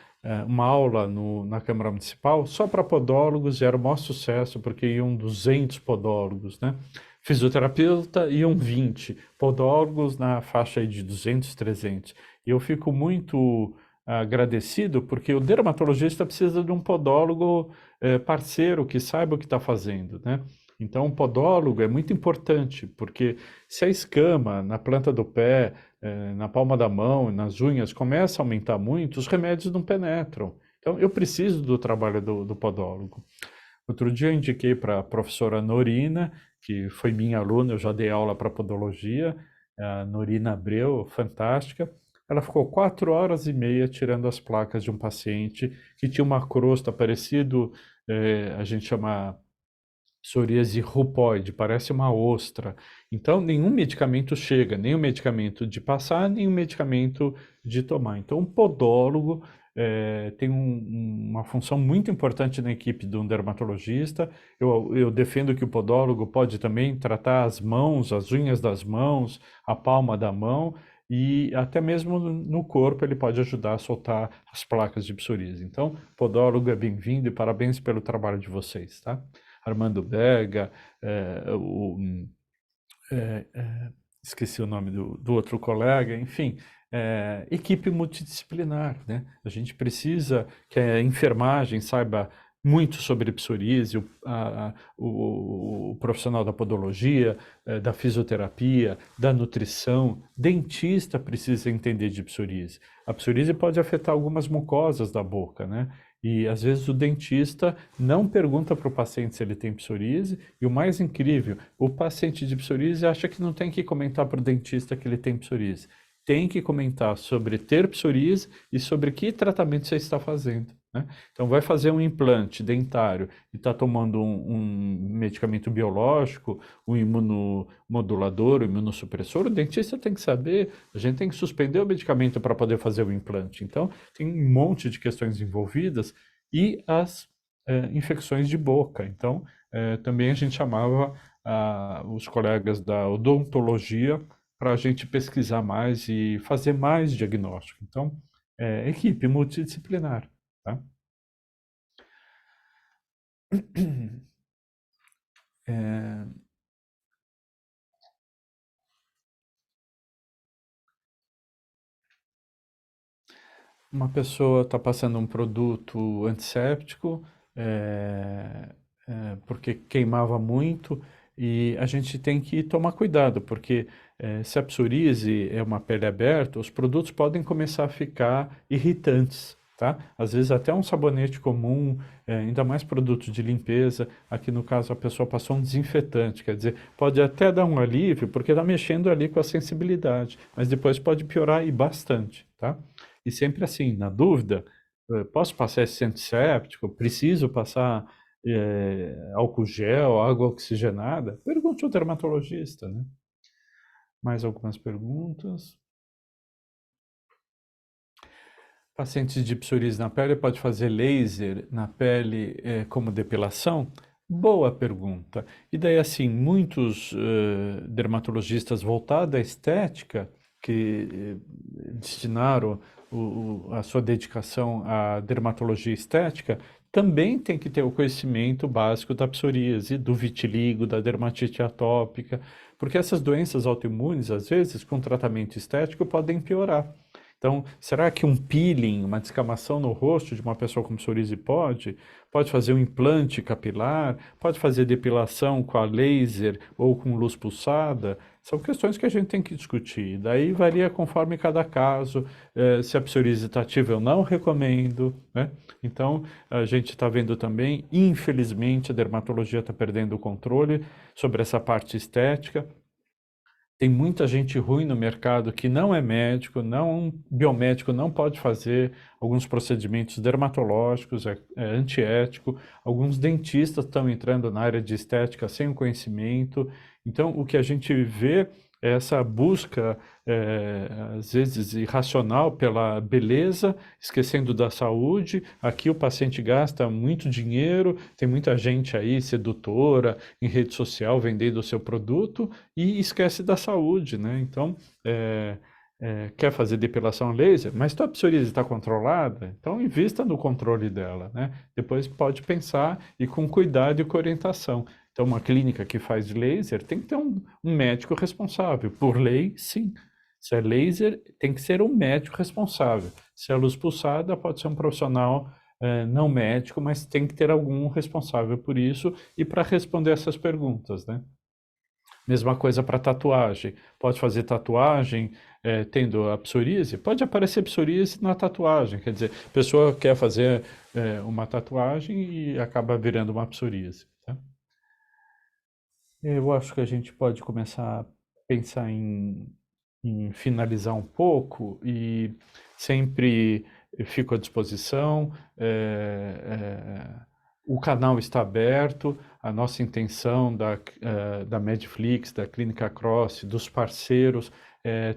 uma aula na Câmara Municipal só para podólogos e era o maior sucesso, porque iam 200 podólogos, né? Fisioterapeuta iam 20, podólogos na faixa aí de 200, 300. E eu fico muito agradecido, porque o dermatologista precisa de um podólogo parceiro que saiba o que está fazendo, né? Então, o podólogo é muito importante, porque se a escama na planta do pé, na palma da mão, nas unhas, começa a aumentar muito, os remédios não penetram. Então, eu preciso do trabalho do podólogo. Outro dia eu indiquei para a professora Norina, que foi minha aluna, eu já dei aula para podologia, a Norina Abreu, fantástica. Ela ficou 4 horas e meia tirando as placas de um paciente que tinha uma crosta parecido, a gente chama psoríase rupóide, parece uma ostra. Então, nenhum medicamento chega, nem o medicamento de passar, nem o medicamento de tomar. Então, um podólogo tem uma função muito importante na equipe de um dermatologista. Eu defendo que o podólogo pode também tratar as mãos, as unhas das mãos, a palma da mão, e até mesmo no corpo ele pode ajudar a soltar as placas de psoríase. Então, podólogo é bem-vindo e parabéns pelo trabalho de vocês, tá? Armando Berga, esqueci o nome do outro colega, enfim, equipe multidisciplinar, né? A gente precisa que a enfermagem saiba muito sobre psoríase, o profissional da podologia, da fisioterapia, da nutrição, dentista precisa entender de psoríase. A psoríase pode afetar algumas mucosas da boca, né? E às vezes o dentista não pergunta para o paciente se ele tem psoríase, e o mais incrível, o paciente de psoríase acha que não tem que comentar para o dentista que ele tem psoríase. Tem que comentar sobre ter psoríase e sobre que tratamento você está fazendo, né? Então vai fazer um implante dentário e está tomando um medicamento biológico, um imunomodulador, um imunossupressor, o dentista tem que saber, a gente tem que suspender o medicamento para poder fazer o implante. Então tem um monte de questões envolvidas e as infecções de boca. Então também a gente chamava os colegas da odontologia para a gente pesquisar mais e fazer mais diagnóstico. Então, equipe multidisciplinar, tá? Uma pessoa está passando um produto antisséptico, porque queimava muito, e a gente tem que tomar cuidado, porque se a psoríase é uma pele aberta, os produtos podem começar a ficar irritantes, tá? Às vezes até um sabonete comum, ainda mais produtos de limpeza, aqui no caso a pessoa passou um desinfetante, quer dizer, pode até dar um alívio, porque está mexendo ali com a sensibilidade, mas depois pode piorar e bastante, tá? E sempre assim, na dúvida, posso passar esse antisséptico? Preciso passar álcool gel, água oxigenada? Pergunte ao dermatologista, né? Mais algumas perguntas. Pacientes de psoríase na pele pode fazer laser na pele como depilação? Boa pergunta. E daí assim, muitos dermatologistas voltados à estética que destinaram a sua dedicação à dermatologia estética, também tem que ter o conhecimento básico da psoríase, do vitiligo, da dermatite atópica, porque essas doenças autoimunes, às vezes, com tratamento estético, podem piorar. Então, será que um peeling, uma descamação no rosto de uma pessoa com psoríase pode? Pode fazer um implante capilar? Pode fazer depilação com a laser ou com luz pulsada? São questões que a gente tem que discutir. Daí varia conforme cada caso, se a psoríase está ativa eu não recomendo, né? Então, a gente está vendo também, infelizmente, a dermatologia está perdendo o controle sobre essa parte estética. Tem muita gente ruim no mercado que não é médico, não biomédico, não pode fazer alguns procedimentos dermatológicos, é antiético. Alguns dentistas estão entrando na área de estética sem o conhecimento. Então, o que a gente vê é essa busca, às vezes, irracional pela beleza, esquecendo da saúde. Aqui o paciente gasta muito dinheiro, tem muita gente aí sedutora em rede social vendendo o seu produto e esquece da saúde, né? Então, quer fazer depilação laser, mas tua psoríase está controlada, então invista no controle dela, né? Depois pode pensar e com cuidado e com orientação. Então, uma clínica que faz laser tem que ter um médico responsável. Por lei, sim. Se é laser, tem que ser um médico responsável. Se é luz pulsada, pode ser um profissional não médico, mas tem que ter algum responsável por isso e para responder essas perguntas, né? Mesma coisa para tatuagem. Pode fazer tatuagem tendo a psoríase? Pode aparecer psoríase na tatuagem. Quer dizer, a pessoa quer fazer uma tatuagem e acaba virando uma psoríase. Tá? Eu acho que a gente pode começar a pensar em finalizar um pouco e sempre fico à disposição. O canal está aberto, a nossa intenção da Medflix, da Clínica Cross, dos parceiros,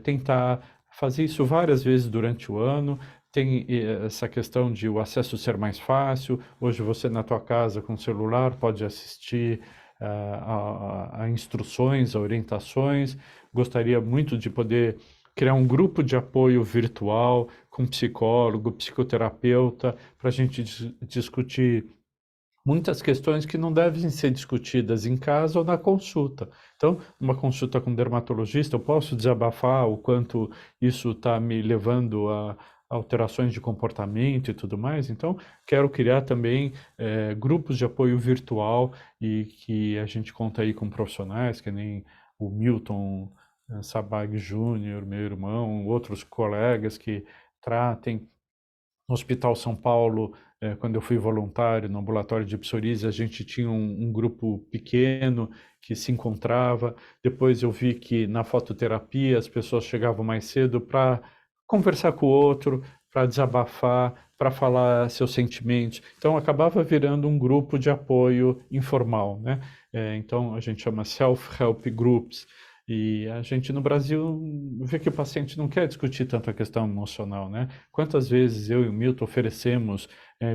tentar fazer isso várias vezes durante o ano. Tem essa questão de o acesso ser mais fácil. Hoje você na tua casa com o celular pode assistir a instruções, a orientações. Gostaria muito de poder criar um grupo de apoio virtual com psicólogo, psicoterapeuta, para a gente discutir muitas questões que não devem ser discutidas em casa ou na consulta. Então, uma consulta com dermatologista, eu posso desabafar o quanto isso está me levando a alterações de comportamento e tudo mais. Então, quero criar também grupos de apoio virtual e que a gente conta aí com profissionais, que nem o Milton Sabag Júnior, meu irmão, outros colegas que tratem. No Hospital São Paulo, quando eu fui voluntário no ambulatório de psoríase, a gente tinha um grupo pequeno que se encontrava. Depois eu vi que na fototerapia as pessoas chegavam mais cedo para conversar com o outro, para desabafar, para falar seus sentimentos. Então acabava virando um grupo de apoio informal, né? Então a gente chama self-help groups. E a gente no Brasil vê que o paciente não quer discutir tanto a questão emocional, né? Quantas vezes eu e o Milton oferecemos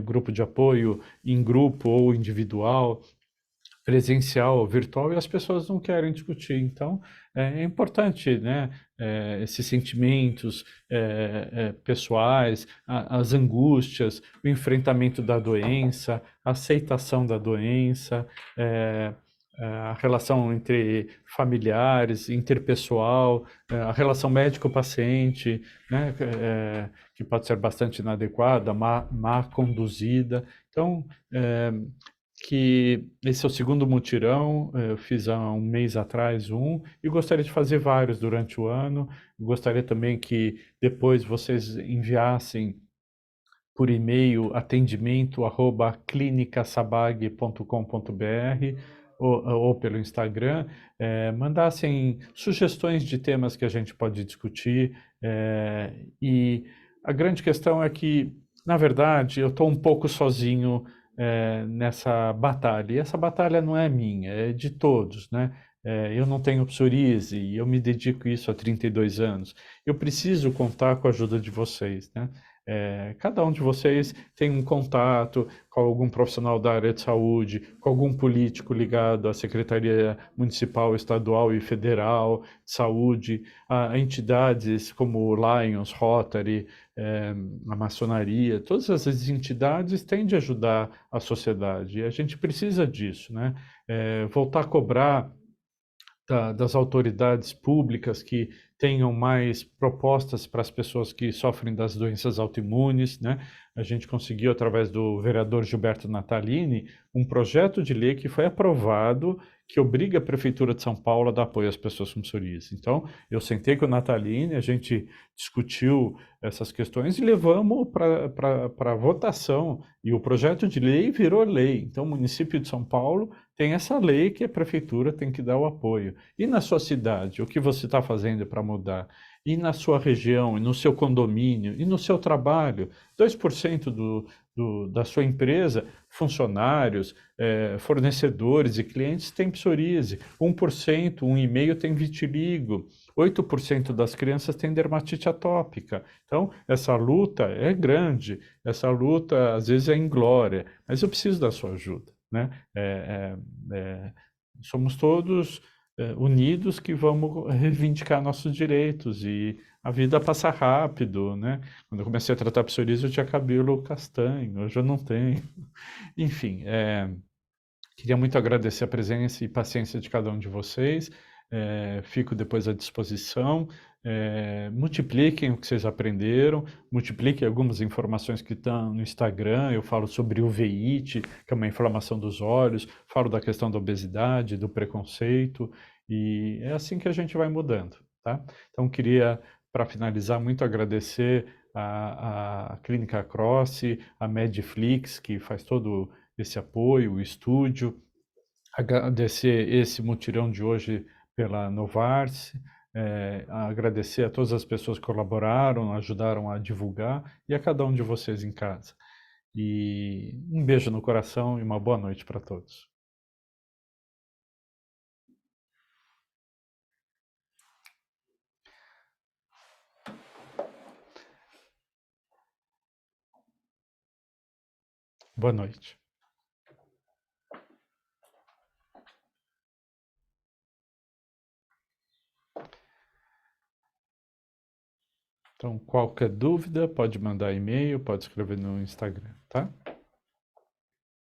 grupo de apoio em grupo ou individual, presencial ou virtual, e as pessoas não querem discutir. Então, é importante, né? Esses sentimentos pessoais, as angústias, o enfrentamento da doença, a aceitação da doença, a relação entre familiares, interpessoal, a relação médico-paciente, né, que pode ser bastante inadequada, má conduzida. Então, que esse é o segundo mutirão, eu fiz há um mês atrás e gostaria de fazer vários durante o ano. Gostaria também que depois vocês enviassem por e-mail atendimento@clinicasabag.com.br ou pelo Instagram, mandassem sugestões de temas que a gente pode discutir. E a grande questão é que, na verdade, eu estou um pouco sozinho nessa batalha. E essa batalha não é minha, é de todos, né? Eu não tenho psoríase e eu me dedico a isso há 32 anos. Eu preciso contar com a ajuda de vocês, né? Cada um de vocês tem um contato com algum profissional da área de saúde, com algum político ligado à Secretaria Municipal, Estadual e Federal de Saúde, a entidades como Lions, Rotary, a maçonaria. Todas essas entidades têm de ajudar a sociedade e a gente precisa disso, né? Voltar a cobrar das autoridades públicas que tenham mais propostas para as pessoas que sofrem das doenças autoimunes, né? a gente conseguiu, através do vereador Gilberto Natalini, um projeto de lei que foi aprovado que obriga a Prefeitura de São Paulo a dar apoio às pessoas com psoríase. Então, eu sentei com o Natalini, a gente discutiu essas questões e levamos para votação. E o projeto de lei virou lei. Então, o município de São Paulo tem essa lei que a Prefeitura tem que dar o apoio. E na sua cidade, o que você está fazendo para mudar? E na sua região, e no seu condomínio, e no seu trabalho, 2% da sua empresa, funcionários, fornecedores e clientes têm psoríase, 1%, 1,5% tem vitiligo, 8% das crianças têm dermatite atópica. Então, essa luta é grande, essa luta às vezes é inglória, mas eu preciso da sua ajuda, né? Somos todos unidos que vamos reivindicar nossos direitos e a vida passa rápido, né? Quando eu comecei a tratar psoríase eu tinha cabelo castanho, hoje eu não tenho. Enfim, queria muito agradecer a presença e paciência de cada um de vocês. Fico depois à disposição. Multipliquem o que vocês aprenderam, multipliquem algumas informações que estão no Instagram. Eu falo sobre uveíte, que é uma inflamação dos olhos, falo da questão da obesidade, do preconceito, e é assim que a gente vai mudando, tá? Então, queria, para finalizar, muito agradecer a Clínica Cross, a Medflix, que faz todo esse apoio, o estúdio, agradecer esse mutirão de hoje pela Novartis, agradecer a todas as pessoas que colaboraram, ajudaram a divulgar e a cada um de vocês em casa. E um beijo no coração e uma boa noite para todos. Boa noite. Então, qualquer dúvida, pode mandar e-mail, pode escrever no Instagram, tá?